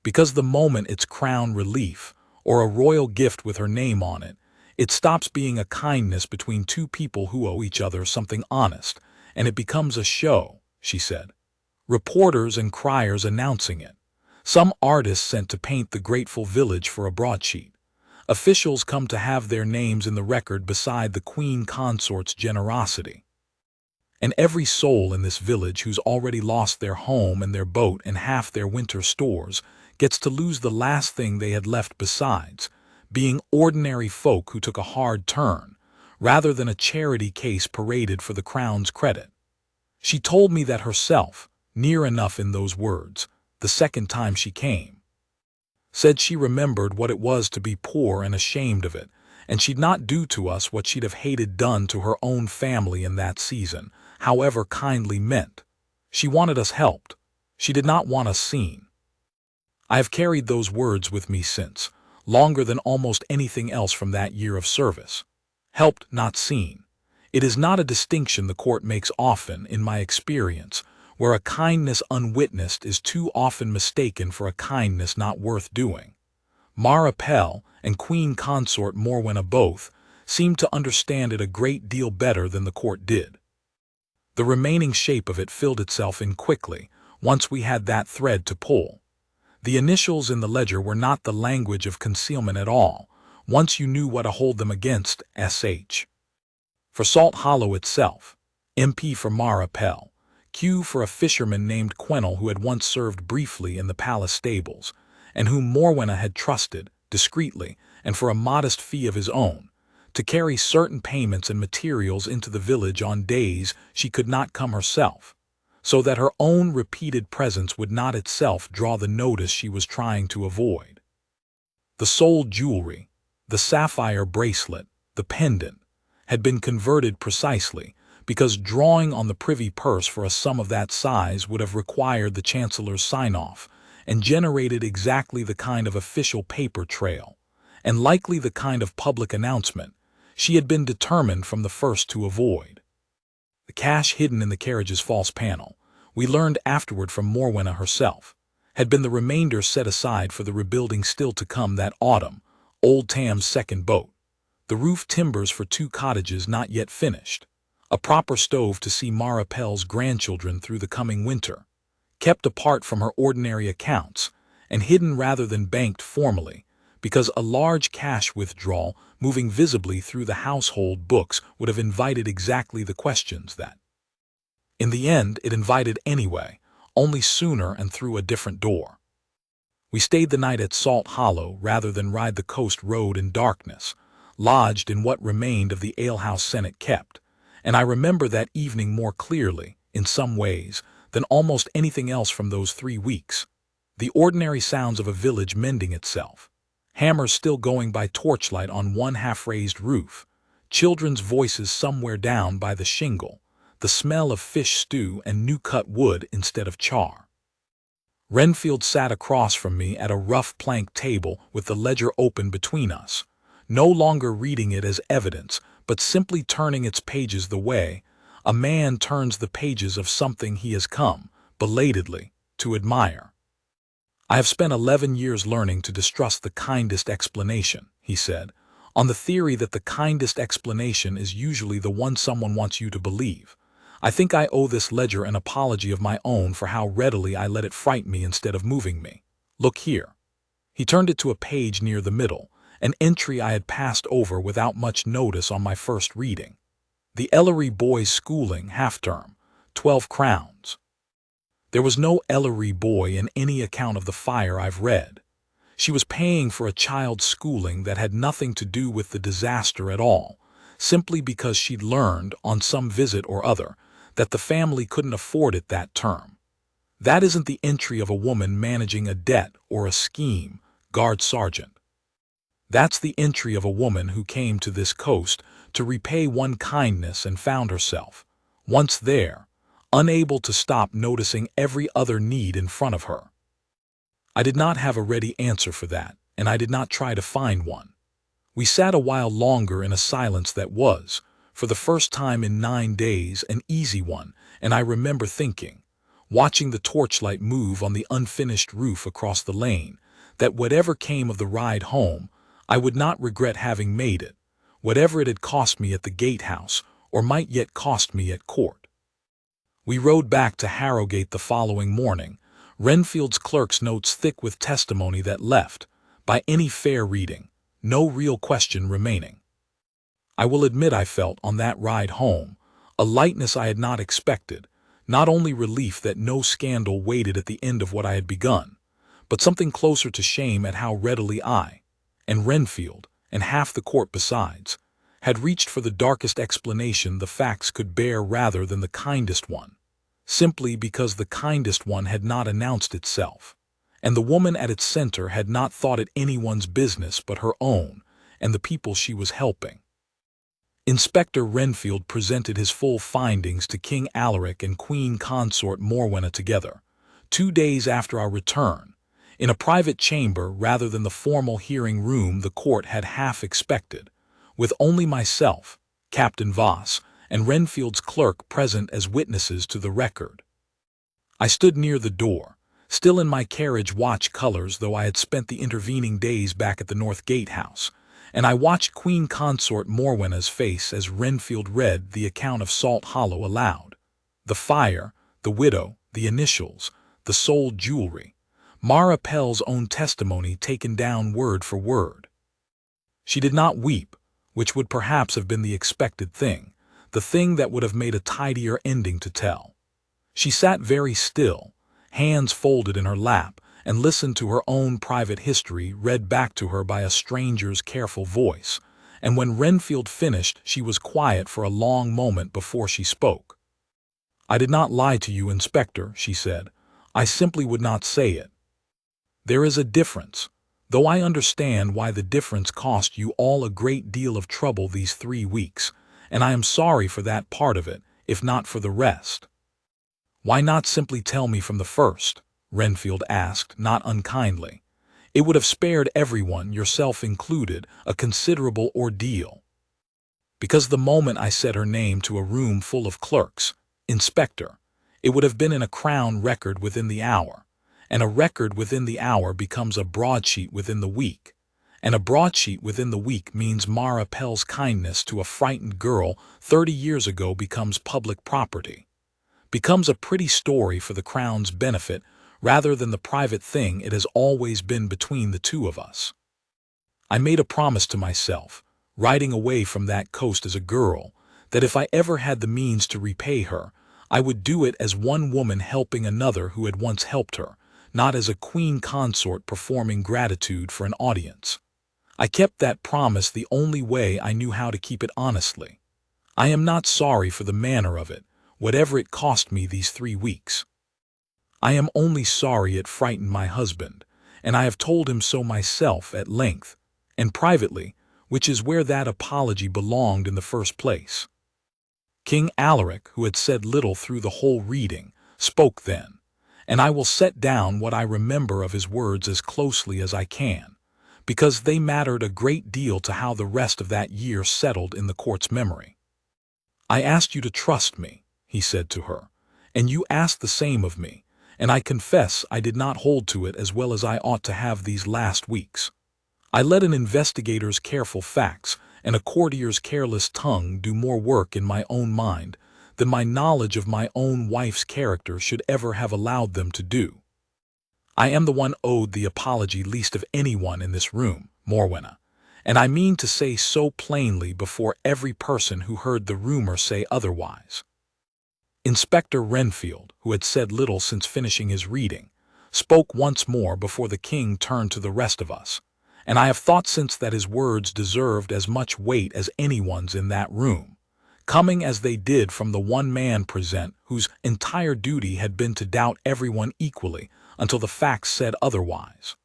Because the moment it's crown relief, or a royal gift with her name on it, it stops being a kindness between two people who owe each other something honest, and it becomes a show, she said. Reporters and criers announcing it. Some artists sent to paint the grateful village for a broadsheet. Officials come to have their names in the record beside the Queen Consort's generosity. And every soul in this village who's already lost their home and their boat and half their winter stores gets to lose the last thing they had left besides, being ordinary folk who took a hard turn, rather than a charity case paraded for the crown's credit. She told me that herself, near enough in those words, the second time she came. Said she remembered what it was to be poor and ashamed of it, and she'd not do to us what she'd have hated done to her own family in that season, however kindly meant. She wanted us helped. She did not want us seen. I have carried those words with me since, longer than almost anything else from that year of service. Helped, not seen. It is not a distinction the court makes often, in my experience, where a kindness unwitnessed is too often mistaken for a kindness not worth doing. Maripel and Queen Consort Morwenna both seemed to understand it a great deal better than the court did. The remaining shape of it filled itself in quickly, once we had that thread to pull. The initials in the ledger were not the language of concealment at all, once you knew what to hold them against. SH. For Salt Hollow itself, MP for Maripel, Q for a fisherman named Quennell who had once served briefly in the palace stables, and whom Morwenna had trusted, discreetly, and for a modest fee of his own, to carry certain payments and materials into the village on days she could not come herself, so that her own repeated presence would not itself draw the notice she was trying to avoid. The sold jewelry, the sapphire bracelet, the pendant, had been converted precisely because drawing on the privy purse for a sum of that size would have required the Chancellor's sign-off and generated exactly the kind of official paper trail, and likely the kind of public announcement, she had been determined from the first to avoid. The cash hidden in the carriage's false panel, we learned afterward from Morwenna herself, had been the remainder set aside for the rebuilding still to come that autumn, Old Tam's second boat, the roof timbers for 2 cottages not yet finished, a proper stove to see Maripel's grandchildren through the coming winter, kept apart from her ordinary accounts, and hidden rather than banked formally, because a large cash withdrawal moving visibly through the household books would have invited exactly the questions that, in the end, it invited anyway, only sooner and through a different door. We stayed the night at Salt Hollow rather than ride the coast road in darkness, lodged in what remained of the alehouse Senate kept, and I remember that evening more clearly, in some ways, than almost anything else from those 3 weeks. The ordinary sounds of a village mending itself, hammers still going by torchlight on one half-raised roof, children's voices somewhere down by the shingle, the smell of fish stew and new-cut wood instead of char. Renfield sat across from me at a rough plank table with the ledger open between us, no longer reading it as evidence, but simply turning its pages the way a man turns the pages of something he has come, belatedly, to admire. I have spent 11 years learning to distrust the kindest explanation, he said, on the theory that the kindest explanation is usually the one someone wants you to believe. I think I owe this ledger an apology of my own for how readily I let it frighten me instead of moving me. Look here. He turned it to a page near the middle, an entry I had passed over without much notice on my first reading. The Ellery boys' schooling, half-term, 12 crowns. There was no Ellery boy in any account of the fire I've read. She was paying for a child's schooling that had nothing to do with the disaster at all, simply because she'd learned, on some visit or other, that the family couldn't afford it that term. That isn't the entry of a woman managing a debt or a scheme, guard sergeant. That's the entry of a woman who came to this coast to repay one kindness and found herself, once there, unable to stop noticing every other need in front of her. I did not have a ready answer for that, and I did not try to find one. We sat a while longer in a silence that was, for the first time in 9 days, an easy one, and I remember thinking, watching the torchlight move on the unfinished roof across the lane, that whatever came of the ride home, I would not regret having made it, whatever it had cost me at the gatehouse or might yet cost me at court. We rode back to Harrowgate the following morning, Renfield's clerk's notes thick with testimony that left, by any fair reading, no real question remaining. I will admit I felt, on that ride home, a lightness I had not expected, not only relief that no scandal waited at the end of what I had begun, but something closer to shame at how readily I, and Renfield, and half the court besides, had reached for the darkest explanation the facts could bear rather than the kindest one, simply because the kindest one had not announced itself, and the woman at its center had not thought it anyone's business but her own and the people she was helping. Inspector Renfield presented his full findings to King Alaric and Queen Consort Morwenna together, 2 days after our return, in a private chamber rather than the formal hearing room the court had half expected, with only myself, Captain Voss, and Renfield's clerk present as witnesses to the record. I stood near the door, still in my carriage watch colors though I had spent the intervening days back at the North Gatehouse, and I watched Queen Consort Morwenna's face as Renfield read the account of Salt Hollow aloud. The fire, the widow, the initials, the sold jewelry, Mara Pell's own testimony taken down word for word. She did not weep, which would perhaps have been the expected thing, the thing that would have made a tidier ending to tell. She sat very still, hands folded in her lap, and listened to her own private history read back to her by a stranger's careful voice, and when Renfield finished she was quiet for a long moment before she spoke. "I did not lie to you, Inspector," she said. "I simply would not say it. There is a difference, though I understand why the difference cost you all a great deal of trouble these 3 weeks, and I am sorry for that part of it, if not for the rest." "Why not simply tell me from the first?" Renfield asked, not unkindly. "It would have spared everyone, yourself included, a considerable ordeal." "Because the moment I said her name to a room full of clerks, Inspector, it would have been in a Crown record within the hour, and a record within the hour becomes a broadsheet within the week, and a broadsheet within the week means Mara Pell's kindness to a frightened girl 30 years ago becomes public property, becomes a pretty story for the Crown's benefit rather than the private thing it has always been between the two of us. I made a promise to myself, riding away from that coast as a girl, that if I ever had the means to repay her, I would do it as one woman helping another who had once helped her, not as a queen consort performing gratitude for an audience. I kept that promise the only way I knew how to keep it honestly. I am not sorry for the manner of it, whatever it cost me these 3 weeks. I am only sorry it frightened my husband, and I have told him so myself at length, and privately, which is where that apology belonged in the first place. King Alaric, who had said little through the whole reading, spoke then, and I will set down what I remember of his words as closely as I can, because they mattered a great deal to how the rest of that year settled in the court's memory. "I asked you to trust me," he said to her, "and you asked the same of me, and I confess I did not hold to it as well as I ought to have these last weeks. I let an investigator's careful facts and a courtier's careless tongue do more work in my own mind than my knowledge of my own wife's character should ever have allowed them to do. I am the one owed the apology least of anyone in this room, Morwenna, and I mean to say so plainly before every person who heard the rumor say otherwise." Inspector Renfield, who had said little since finishing his reading, spoke once more before the king turned to the rest of us, and I have thought since that his words deserved as much weight as anyone's in that room, coming as they did from the one man present whose entire duty had been to doubt everyone equally until the facts said otherwise.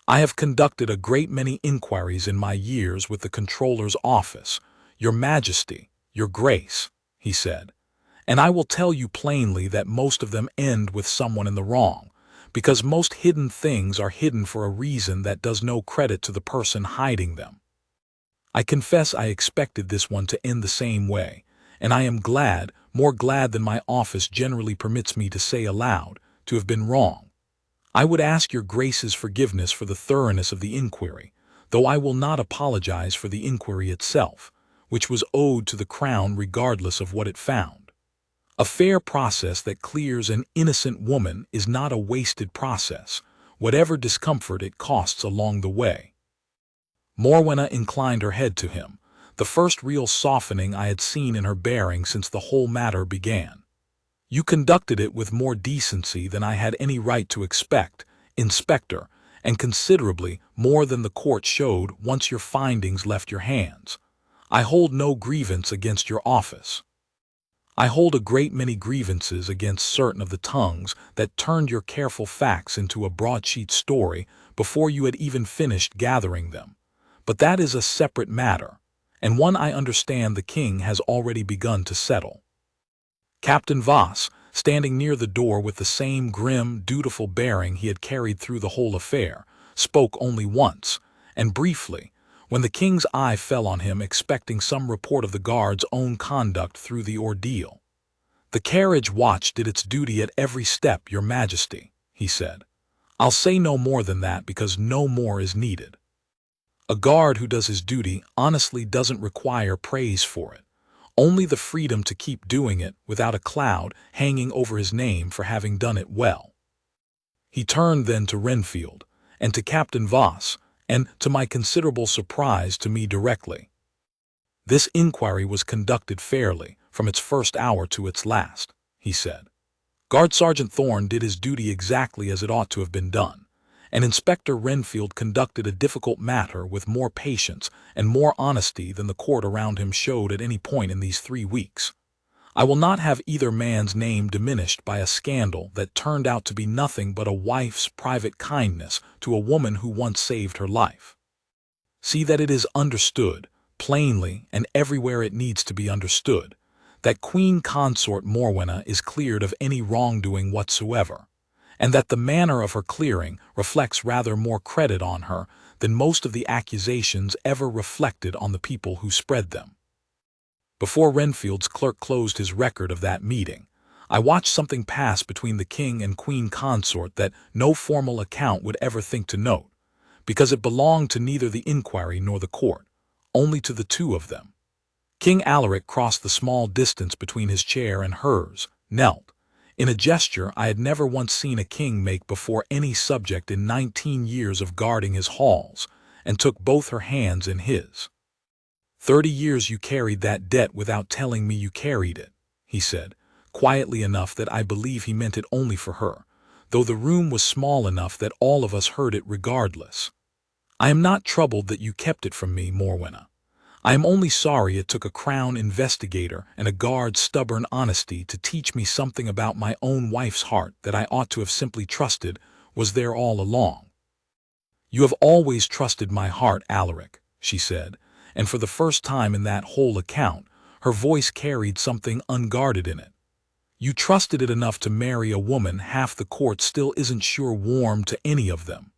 I have conducted a great many inquiries in my years with the Controller's office, Your Majesty, Your Grace, he said, and I will tell you plainly that most of them end with someone in the wrong, because most hidden things are hidden for a reason that does no credit to the person hiding them. I confess I expected this one to end the same way, and I am glad, more glad than my office generally permits me to say aloud, to have been wrong. I would ask your Grace's forgiveness for the thoroughness of the inquiry, though I will not apologize for the inquiry itself, which was owed to the Crown regardless of what it found. A fair process that clears an innocent woman is not a wasted process, whatever discomfort it costs along the way. Morwenna inclined her head to him, the first real softening I had seen in her bearing since the whole matter began. You conducted it with more decency than I had any right to expect, Inspector, and considerably more than the court showed once your findings left your hands. I hold no grievance against your office. I hold a great many grievances against certain of the tongues that turned your careful facts into a broadsheet story before you had even finished gathering them. But that is a separate matter, and one I understand the king has already begun to settle. Captain Voss, standing near the door with the same grim, dutiful bearing he had carried through the whole affair, spoke only once, and briefly, when the king's eye fell on him expecting some report of the guard's own conduct through the ordeal. The carriage watch did its duty at every step, Your Majesty, he said. I'll say no more than that because no more is needed. A guard who does his duty honestly doesn't require praise for it, only the freedom to keep doing it without a cloud hanging over his name for having done it well. He turned then to Renfield, and to Captain Voss, and, to my considerable surprise, to me directly. This inquiry was conducted fairly, from its first hour to its last, he said. Guard Sergeant Thorne did his duty exactly as it ought to have been done, and Inspector Renfield conducted a difficult matter with more patience and more honesty than the court around him showed at any point in these 3 weeks. I will not have either man's name diminished by a scandal that turned out to be nothing but a wife's private kindness to a woman who once saved her life. See that it is understood, plainly and everywhere it needs to be understood, that Queen Consort Morwenna is cleared of any wrongdoing whatsoever, and that the manner of her clearing reflects rather more credit on her than most of the accusations ever reflected on the people who spread them. Before Renfield's clerk closed his record of that meeting, I watched something pass between the king and Queen Consort that no formal account would ever think to note, because it belonged to neither the inquiry nor the court, only to the two of them. King Alaric crossed the small distance between his chair and hers, knelt, in a gesture I had never once seen a king make before any subject in 19 years of guarding his halls, and took both her hands in his. 30 years you carried that debt without telling me you carried it, he said, quietly enough that I believe he meant it only for her, though the room was small enough that all of us heard it regardless. I am not troubled that you kept it from me, Morwenna. I am only sorry it took a Crown investigator and a guard's stubborn honesty to teach me something about my own wife's heart that I ought to have simply trusted was there all along. You have always trusted my heart, Alaric, she said, and for the first time in that whole account, her voice carried something unguarded in it. You trusted it enough to marry a woman half the court still isn't sure warm to any of them.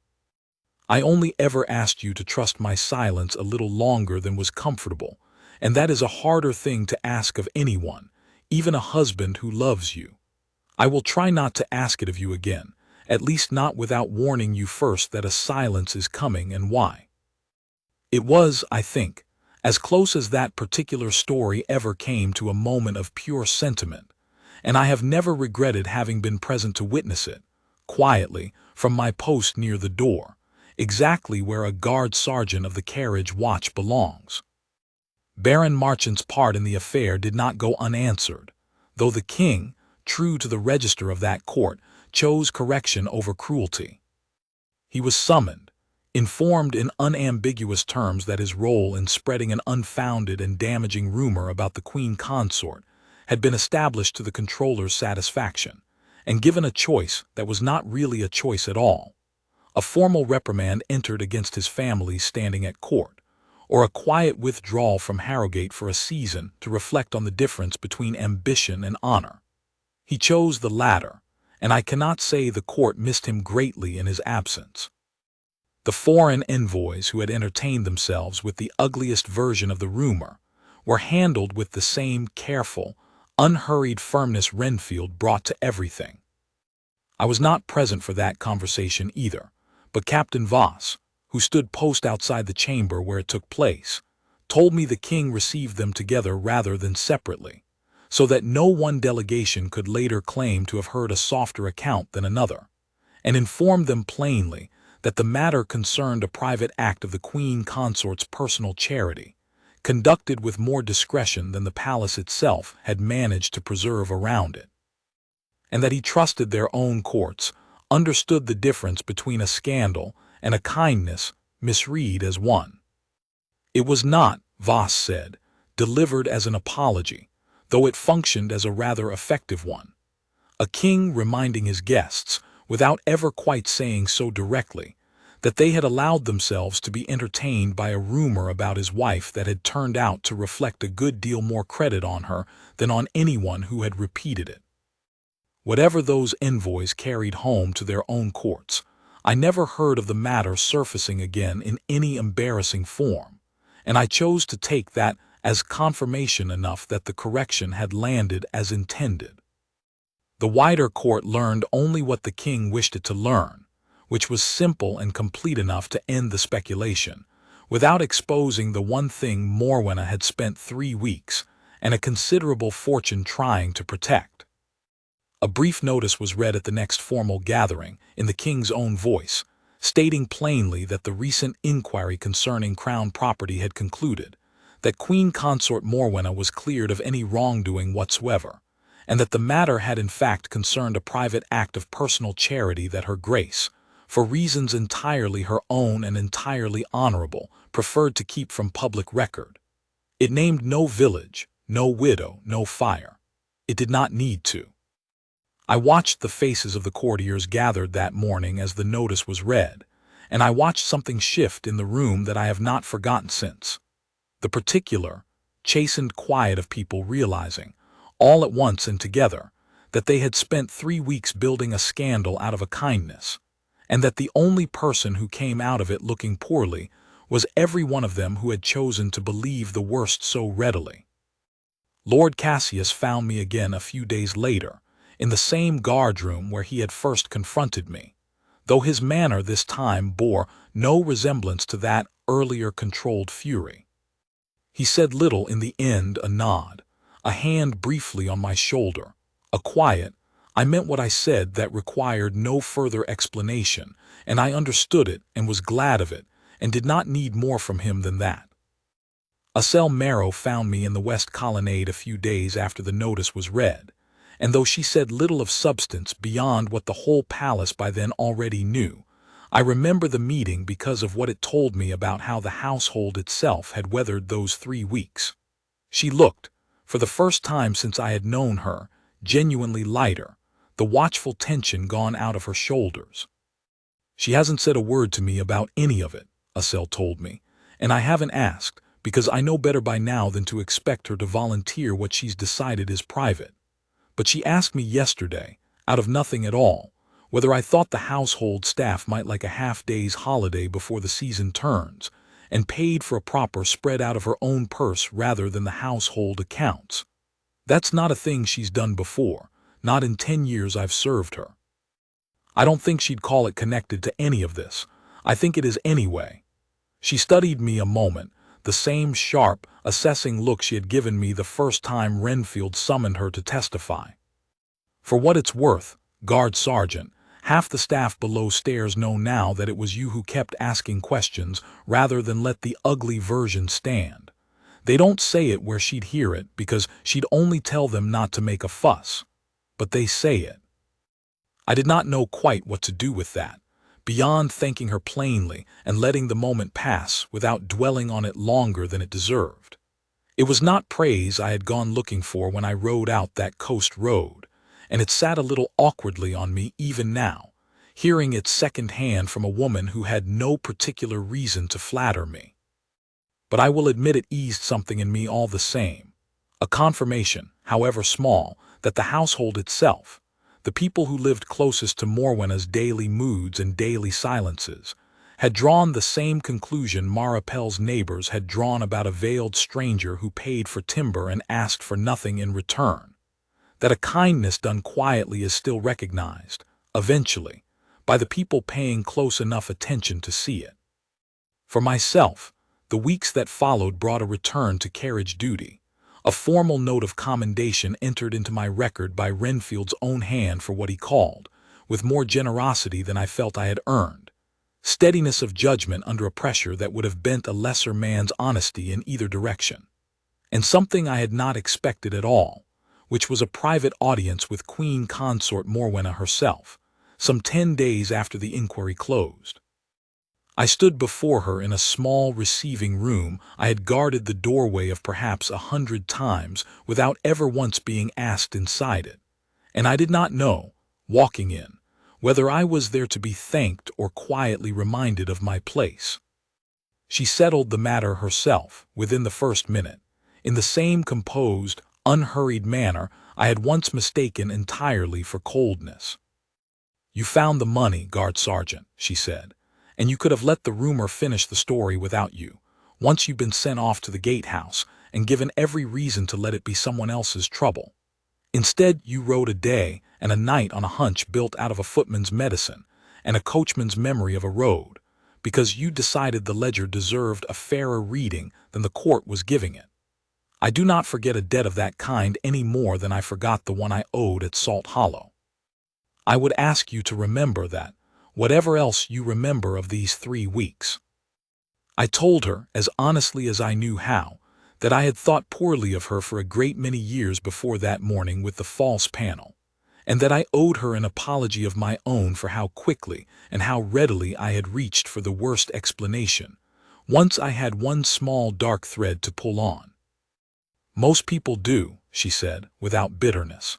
I only ever asked you to trust my silence a little longer than was comfortable, and that is a harder thing to ask of anyone, even a husband who loves you. I will try not to ask it of you again, at least not without warning you first that a silence is coming and why. It was, I think, as close as that particular story ever came to a moment of pure sentiment, and I have never regretted having been present to witness it, quietly, from my post near the door, exactly where a guard sergeant of the carriage watch belongs. Baron Marchant's part in the affair did not go unanswered, though the king, true to the register of that court, chose correction over cruelty. He was summoned, informed in unambiguous terms that his role in spreading an unfounded and damaging rumor about the Queen Consort had been established to the controller's satisfaction, and given a choice that was not really a choice at all: a formal reprimand entered against his family standing at court, or a quiet withdrawal from Harrowgate for a season to reflect on the difference between ambition and honor. He chose the latter, and I cannot say the court missed him greatly in his absence. The foreign envoys who had entertained themselves with the ugliest version of the rumor were handled with the same careful, unhurried firmness Renfield brought to everything. I was not present for that conversation either, but Captain Voss, who stood post outside the chamber where it took place, told me the king received them together rather than separately, so that no one delegation could later claim to have heard a softer account than another, and informed them plainly that the matter concerned a private act of the Queen Consort's personal charity, conducted with more discretion than the palace itself had managed to preserve around it, and that he trusted their own courts understood the difference between a scandal and a kindness misread as one. It was not, Voss said, delivered as an apology, though it functioned as a rather effective one. A king reminding his guests, without ever quite saying so directly, that they had allowed themselves to be entertained by a rumor about his wife that had turned out to reflect a good deal more credit on her than on anyone who had repeated it. Whatever those envoys carried home to their own courts, I never heard of the matter surfacing again in any embarrassing form, and I chose to take that as confirmation enough that the correction had landed as intended. The wider court learned only what the king wished it to learn, which was simple and complete enough to end the speculation, without exposing the one thing Morwenna had spent 3 weeks and a considerable fortune trying to protect. A brief notice was read at the next formal gathering in the king's own voice, stating plainly that the recent inquiry concerning crown property had concluded, that Queen Consort Morwenna was cleared of any wrongdoing whatsoever, and that the matter had in fact concerned a private act of personal charity that her grace, for reasons entirely her own and entirely honorable, preferred to keep from public record. It named no village, no widow, no fire. It did not need to. I watched the faces of the courtiers gathered that morning as the notice was read, and I watched something shift in the room that I have not forgotten since. The particular, chastened quiet of people realizing, all at once and together, that they had spent 3 weeks building a scandal out of a kindness, and that the only person who came out of it looking poorly was every one of them who had chosen to believe the worst so readily. Lord Cassius found me again a few days later, in the same guardroom where he had first confronted me, though his manner this time bore no resemblance to that earlier controlled fury. He said little in the end, a nod, a hand briefly on my shoulder, a quiet, I meant what I said that required no further explanation, and I understood it and was glad of it, and did not need more from him than that. Asel Marrow found me in the West Colonnade a few days after the notice was read, and though she said little of substance beyond what the whole palace by then already knew, I remember the meeting because of what it told me about how the household itself had weathered those 3 weeks. She looked, for the first time since I had known her, genuinely lighter, the watchful tension gone out of her shoulders. She hasn't said a word to me about any of it, Asel told me, and I haven't asked, because I know better by now than to expect her to volunteer what she's decided is private. But she asked me yesterday, out of nothing at all, whether I thought the household staff might like a half-day's holiday before the season turns, and paid for a proper spread out of her own purse rather than the household accounts. That's not a thing she's done before, not in 10 years I've served her. I don't think she'd call it connected to any of this. I think it is anyway. She studied me a moment, the same sharp, assessing look she had given me the first time Renfield summoned her to testify. For what it's worth, Guard Sergeant, half the staff below stairs know now that it was you who kept asking questions rather than let the ugly version stand. They don't say it where she'd hear it because she'd only tell them not to make a fuss. But they say it. I did not know quite what to do with that, beyond thanking her plainly and letting the moment pass without dwelling on it longer than it deserved. It was not praise I had gone looking for when I rode out that coast road, and it sat a little awkwardly on me even now, hearing it second-hand from a woman who had no particular reason to flatter me. But I will admit it eased something in me all the same, a confirmation, however small, that the household itself, the people who lived closest to Morwenna's daily moods and daily silences, had drawn the same conclusion Maripel's neighbors had drawn about a veiled stranger who paid for timber and asked for nothing in return, that a kindness done quietly is still recognized, eventually, by the people paying close enough attention to see it. For myself, the weeks that followed brought a return to carriage duty, a formal note of commendation entered into my record by Renfield's own hand for what he called, with more generosity than I felt I had earned, steadiness of judgment under a pressure that would have bent a lesser man's honesty in either direction, and something I had not expected at all, which was a private audience with Queen Consort Morwenna herself, some 10 days after the inquiry closed. I stood before her in a small receiving room I had guarded the doorway of perhaps 100 times without ever once being asked inside it, and I did not know, walking in, whether I was there to be thanked or quietly reminded of my place. She settled the matter herself within the first minute, in the same composed, unhurried manner I had once mistaken entirely for coldness. "You found the money, guard sergeant," she said, "and you could have let the rumor finish the story without you, once you've been sent off to the gatehouse and given every reason to let it be someone else's trouble. Instead, you rode a day and a night on a hunch built out of a footman's medicine and a coachman's memory of a road, because you decided the ledger deserved a fairer reading than the court was giving it. I do not forget a debt of that kind any more than I forgot the one I owed at Salt Hollow. I would ask you to remember that, whatever else you remember of these 3 weeks." I told her, as honestly as I knew how, that I had thought poorly of her for a great many years before that morning with the false panel, and that I owed her an apology of my own for how quickly and how readily I had reached for the worst explanation, once I had one small dark thread to pull on. "Most people do," she said, without bitterness.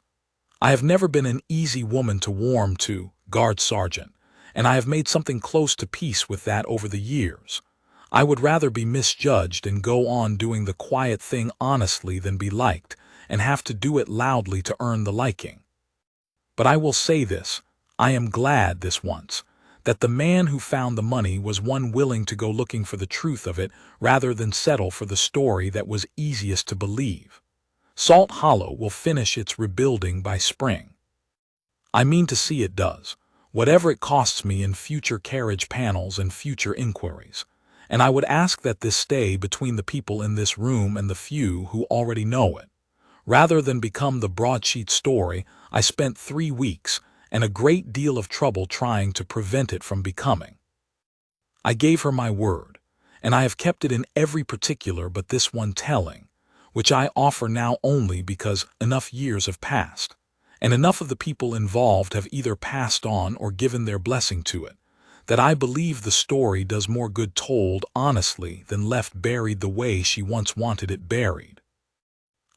"I have never been an easy woman to warm to, guard sergeant, and I have made something close to peace with that over the years. I would rather be misjudged and go on doing the quiet thing honestly than be liked and have to do it loudly to earn the liking. But I will say this, I am glad this once, that the man who found the money was one willing to go looking for the truth of it rather than settle for the story that was easiest to believe. Salt Hollow will finish its rebuilding by spring. I mean to see it does, whatever it costs me in future carriage panels and future inquiries, and I would ask that this stay between the people in this room and the few who already know it, rather than become the broadsheet story I spent 3 weeks and a great deal of trouble trying to prevent it from becoming. I gave her my word, and I have kept it in every particular but this one telling, which I offer now only because enough years have passed, and enough of the people involved have either passed on or given their blessing to it, that I believe the story does more good told honestly than left buried the way she once wanted it buried.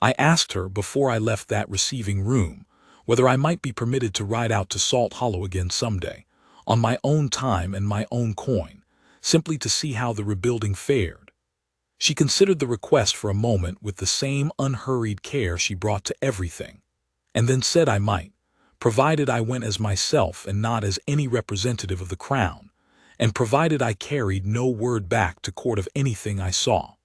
I asked her before I left that receiving room whether I might be permitted to ride out to Salt Hollow again someday, on my own time and my own coin, simply to see how the rebuilding fared. She considered the request for a moment with the same unhurried care she brought to everything, and then said I might, provided I went as myself and not as any representative of the Crown, and provided I carried no word back to court of anything I saw.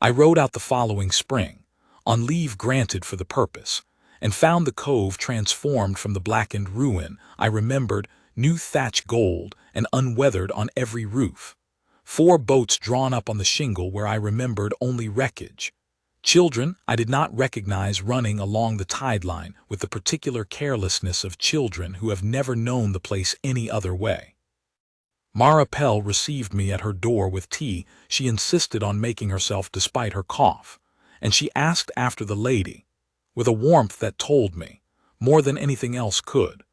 I rode out the following spring, on leave granted for the purpose, and found the cove transformed from the blackened ruin I remembered, new thatch gold and unweathered on every roof, 4 boats drawn up on the shingle where I remembered only wreckage, children I did not recognize running along the tide line with the particular carelessness of children who have never known the place any other way. Maripel received me at her door with tea she insisted on making herself despite her cough, and she asked after the lady, with a warmth that told me, more than anything else could,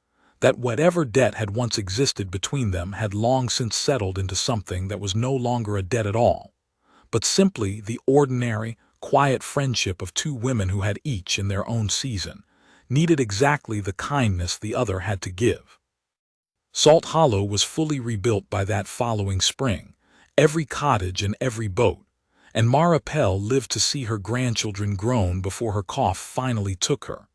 that whatever debt had once existed between them had long since settled into something that was no longer a debt at all, but simply the ordinary, quiet friendship of two women who had each, in their own season, needed exactly the kindness the other had to give. Salt Hollow was fully rebuilt by that following spring, every cottage and every boat, and Mara Pell lived to see her grandchildren grown before her cough finally took her.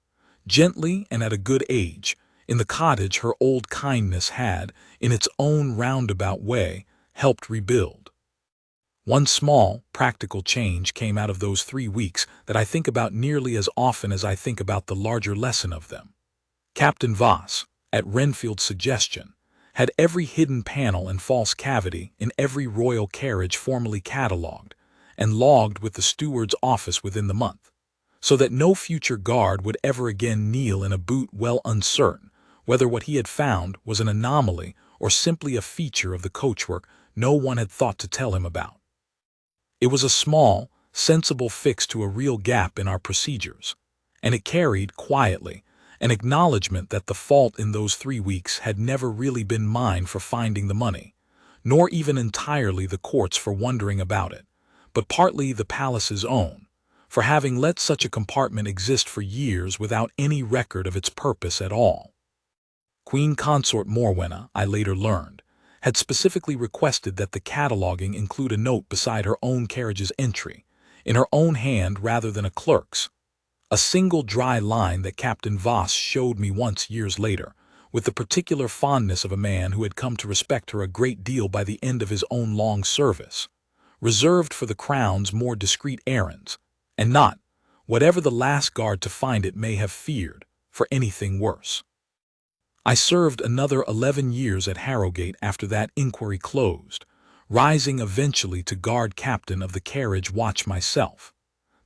Gently and at a good age, in the cottage her old kindness had, in its own roundabout way, helped rebuild. One small, practical change came out of those 3 weeks that I think about nearly as often as I think about the larger lesson of them. Captain Voss, at Renfield's suggestion, had every hidden panel and false cavity in every royal carriage formally catalogued and logged with the steward's office within the month, so that no future guard would ever again kneel in a boot well uncertain whether what he had found was an anomaly or simply a feature of the coachwork no one had thought to tell him about. It was a small, sensible fix to a real gap in our procedures, and it carried, quietly, an acknowledgment that the fault in those 3 weeks had never really been mine for finding the money, nor even entirely the court's for wondering about it, but partly the palace's own, for having let such a compartment exist for years without any record of its purpose at all. Queen Consort Morwenna, I later learned, had specifically requested that the cataloging include a note beside her own carriage's entry, in her own hand rather than a clerk's, a single dry line that Captain Voss showed me once years later, with the particular fondness of a man who had come to respect her a great deal by the end of his own long service, reserved for the crown's more discreet errands, and not, whatever the last guard to find it may have feared, for anything worse. I served another 11 years at Harrowgate after that inquiry closed, rising eventually to guard captain of the carriage watch myself,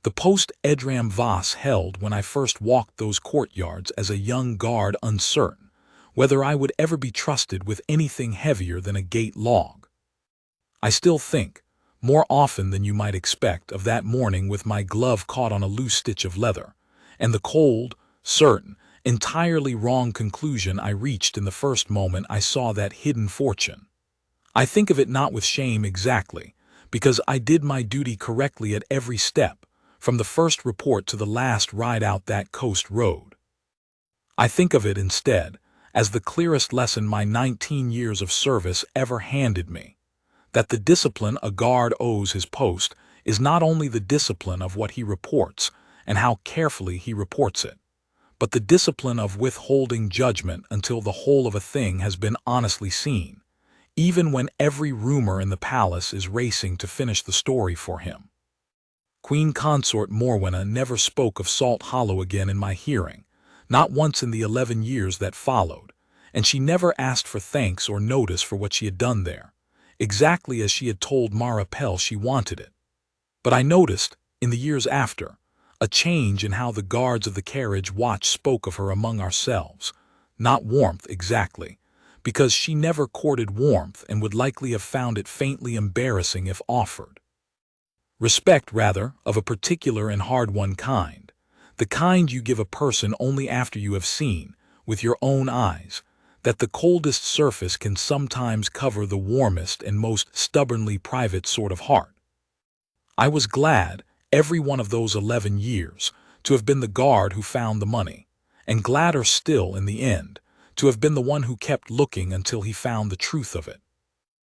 the post Edram Voss held when I first walked those courtyards as a young guard uncertain whether I would ever be trusted with anything heavier than a gate log. I still think, more often than you might expect, of that morning with my glove caught on a loose stitch of leather, and the cold, certain, entirely wrong conclusion I reached in the first moment I saw that hidden fortune. I think of it not with shame exactly, because I did my duty correctly at every step, from the first report to the last ride out that coast road. I think of it instead as the clearest lesson my 19 years of service ever handed me, that the discipline a guard owes his post is not only the discipline of what he reports and how carefully he reports it, but the discipline of withholding judgment until the whole of a thing has been honestly seen, even when every rumor in the palace is racing to finish the story for him. Queen Consort Morwenna never spoke of Salt Hollow again in my hearing, not once in the 11 years that followed, and she never asked for thanks or notice for what she had done there, exactly as she had told Mara Pell she wanted it. But I noticed, in the years after, a change in how the guards of the carriage watch spoke of her among ourselves, not warmth exactly, because she never courted warmth and would likely have found it faintly embarrassing if offered. Respect, rather, of a particular and hard-won kind, the kind you give a person only after you have seen, with your own eyes, that the coldest surface can sometimes cover the warmest and most stubbornly private sort of heart. I was glad, every one of those 11 years, to have been the guard who found the money, and gladder still, in the end, to have been the one who kept looking until he found the truth of it.